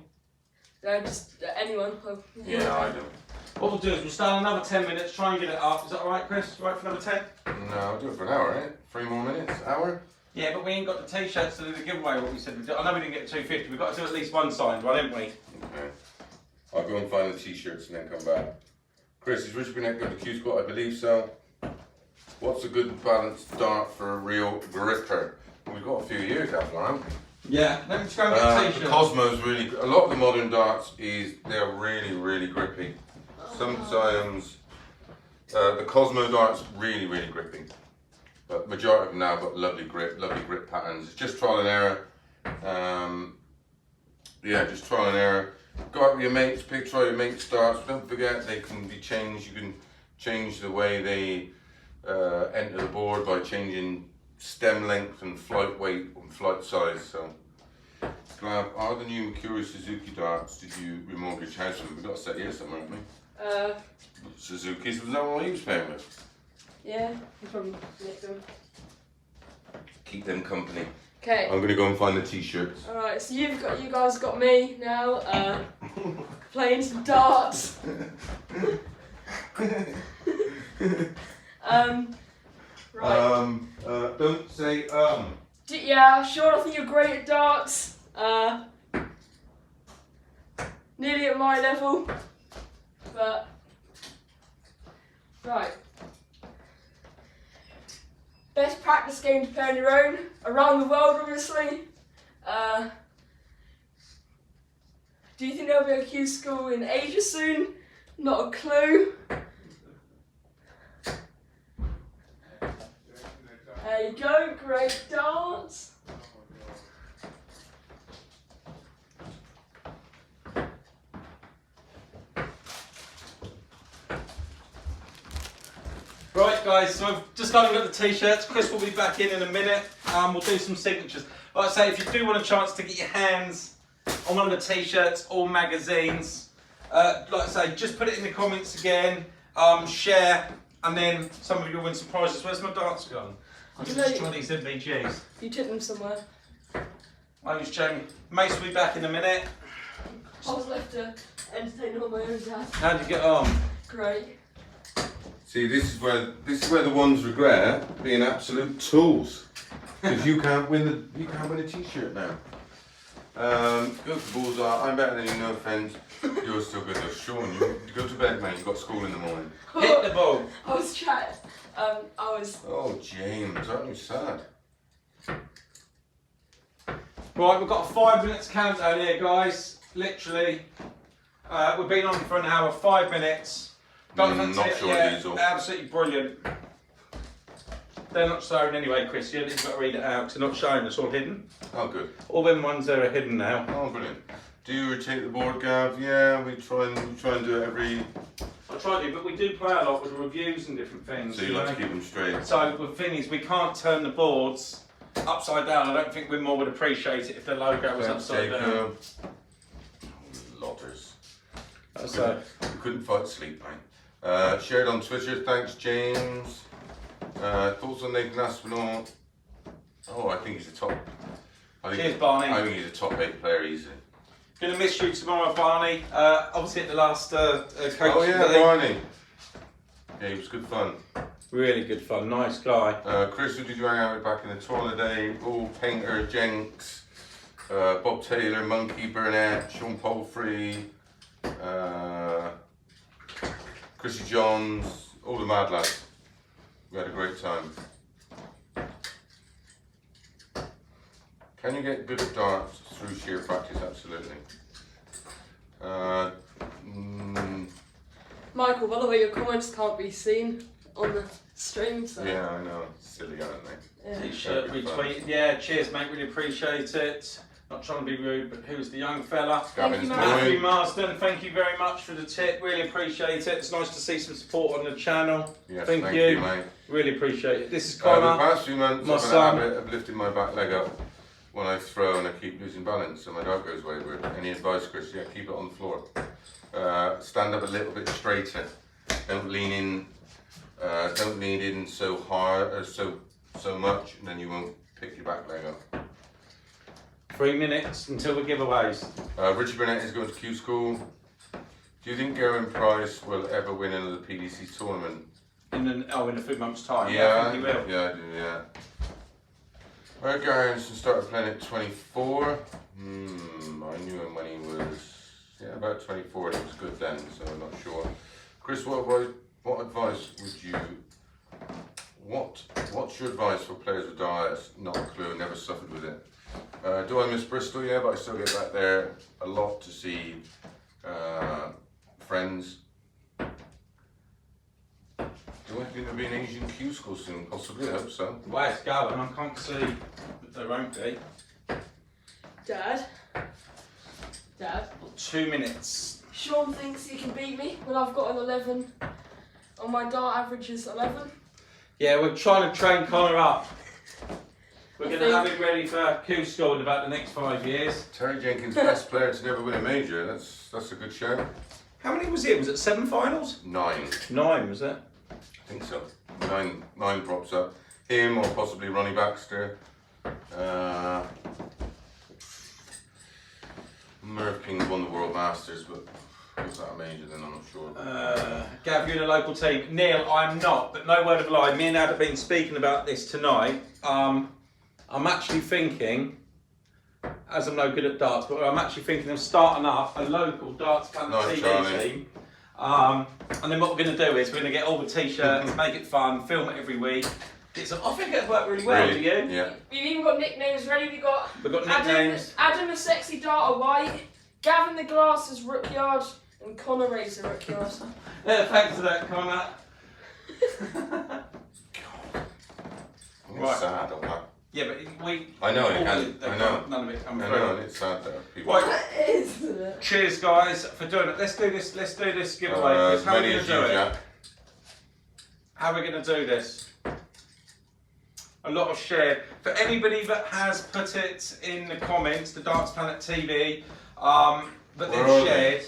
Just anyone. Yeah, I do. What we'll do is we'll start another 10 minutes. Try and get it up. Is that all right, Chris? Right for another 10? No, I'll do it for an hour, right? 3 more minutes? Hour? Yeah, but we ain't got the t-shirts to do the giveaway. What we said. I know we didn't get 250. We've got to do at least one signed one, haven't we? Okay. I'll go and find the t-shirts and then come back. Chris, is Richard Burnett going to Q Squad? I believe so. What's a good balanced dart for a real gripper? We've got a few years after, haven't we? Yeah. Let me just go and get The t-shirts. Cosmo's really, a lot of the modern darts they're really grippy. Sometimes the Cosmo darts really grippy, but majority of them now got lovely grip patterns. It's just trial and error. Yeah, just trial and error. Go out with your mates, try your mates' darts. Don't forget they can be changed. You can change the way they enter the board by changing stem length and flight weight and flight size. So, Glab, are the new Mercury Suzuki darts? Did you remortgage house with? We've got a set here somewhere, haven't we? Suzuki's, was that what he was playing with? Yeah, he's from next door. keep them company. Okay. I'm gonna go and find the t-shirts. Alright, so you guys got me now, playing some darts. Right. Don't say Yeah, sure, I think you're great at darts. Nearly at my level. But, right. Best practice game to play on your own, around the world obviously. Do you think there'll be a Q school in Asia soon? Not a clue. There you go, great dance. Right guys, so I've just gone and got the t-shirts. Chris will be back in a minute. We'll do some signatures. Like I say, if you do want a chance to get your hands on one of the t-shirts or magazines, like I say, just put it in the comments again, share, and then some of you will win some prizes. Where's my dance gun? I'm just trying these MVGs. You took them somewhere. My name's Jamie. Mace will be back in a minute. I was left to entertain on my own, Dad. How'd you get on? Great. See, this is where the ones regret being absolute tools, because you can't win a t-shirt now. Go for bullseye. I'm better than you. No offense. You're still good though. Sean, you go to bed, mate. You've got school in the morning. Hit the ball. I was trying. I was. Oh, James, aren't you sad? Right, we've got a 5 minutes countdown here, guys. Literally, we've been on for an hour, 5 minutes. Not sure these all. Absolutely brilliant. They're not showing anyway, Chris. You've got to read it out because they're not showing. It's all hidden. Oh, good. All them ones there are hidden now. Oh, brilliant. Do you rotate the board, Gav? Yeah, we try and do it every. I try to, but we do play a lot with the reviews and different things. So you like to keep them straight. So the thing is, we can't turn the boards upside down. I don't think Winmore would appreciate it if the logo was upside down. Lotters. So we couldn't fight sleep, mate. Shared on Twitter. Thanks, James. Thoughts on Nathan Aspinall? Oh, I think he's a top. Cheers, Barney. I think he's a top 8 player easily. Gonna miss you tomorrow, Barney. Obviously at the last coaching Oh yeah, day. Barney. Yeah, he was good fun. Really good fun, nice guy. Chris, who did you hang out with back in the tour day? Oh, Painter, Jenks, Bob Taylor, Monkey, Burnett, Sean Palfrey, Chrissy Johns, all the mad lads. We had a great time. Can you get good at darts through sheer practice? Absolutely. Michael, by the way, your comments can't be seen on the stream, so. Yeah, I know. Silly, aren't they? Yeah. T-shirt retweet. Yeah, cheers, mate. Really appreciate it. Not trying to be rude, but who's the young fella? Gavin's Matthew boy. Marsden, thank you very much for the tip. Really appreciate it. It's nice to see some support on the channel. Yes, thank you, you, mate. Really appreciate it. This is The Connor. past few months, my I've had son. a habit of lifting my back leg up when I throw and I keep losing balance, so my dart goes wayward. Any advice, Chris? Yeah, keep it on the floor. Stand up a little bit straighter. Don't lean in. Don't lean in so hard or so much, and then you won't pick your back leg up. 3 minutes until the giveaways. Richard Burnett is going to Q School. Do you think Gerwin Price will ever win another PDC tournament? In a few months' time. Yeah, I think he will. yeah, I do, yeah. Eric Aronson started playing at 24. I knew him when he was, about 24. He was good then, so I'm not sure. Chris, what advice would you? What's your advice for players with diets? Not a clue. Never suffered with it. Do I miss Bristol? Yeah, but I still get back there a lot to see friends. Do I think there'll be an Asian Q school soon? Possibly, I hope so. Way it's going. I can't see that there won't be. Dad? 2 minutes. Sean thinks he can beat me when I've got an 11. On my dart average is 11. Yeah, we're trying to train Connor up. We're going to have him ready for Q School in about the next 5 years. Terry Jenkins, best player to never win a major. That's a good show. How many was it? Was it 7 finals? 9. 9, was it? I think so. 9 props up. Him or possibly Ronnie Baxter. Merv King's won the World Masters, but was that a major then? I'm not sure. Gav, you're in a local team. Neil, I'm not, but no word of a lie. Me and Ad have been speaking about this tonight. I'm actually thinking, as I'm no good at darts, but I'm actually thinking of starting up a local Darts Planet TV team. And then what we're going to do is we're going to get all the t-shirts, make it fun, film it every week. I think it'll work really well, do you? Yeah. We've even got nicknames ready. We've got nicknames. Adam the Sexy Darter White, Gavin the Glasses Rookyard, and Connor Racer Rookyard. Yeah, thanks for that, Connor. It's sad, all that. Yeah, but I know it can. I know. None of it comes I through. know, and it's sad that people. Right. Cheers, guys, for doing it. Let's do this giveaway. Chris. How are we going to do it? Jack. How are we going to do this? A lot of share. For anybody that has put it in the comments, the Darts Planet TV, that they've shared.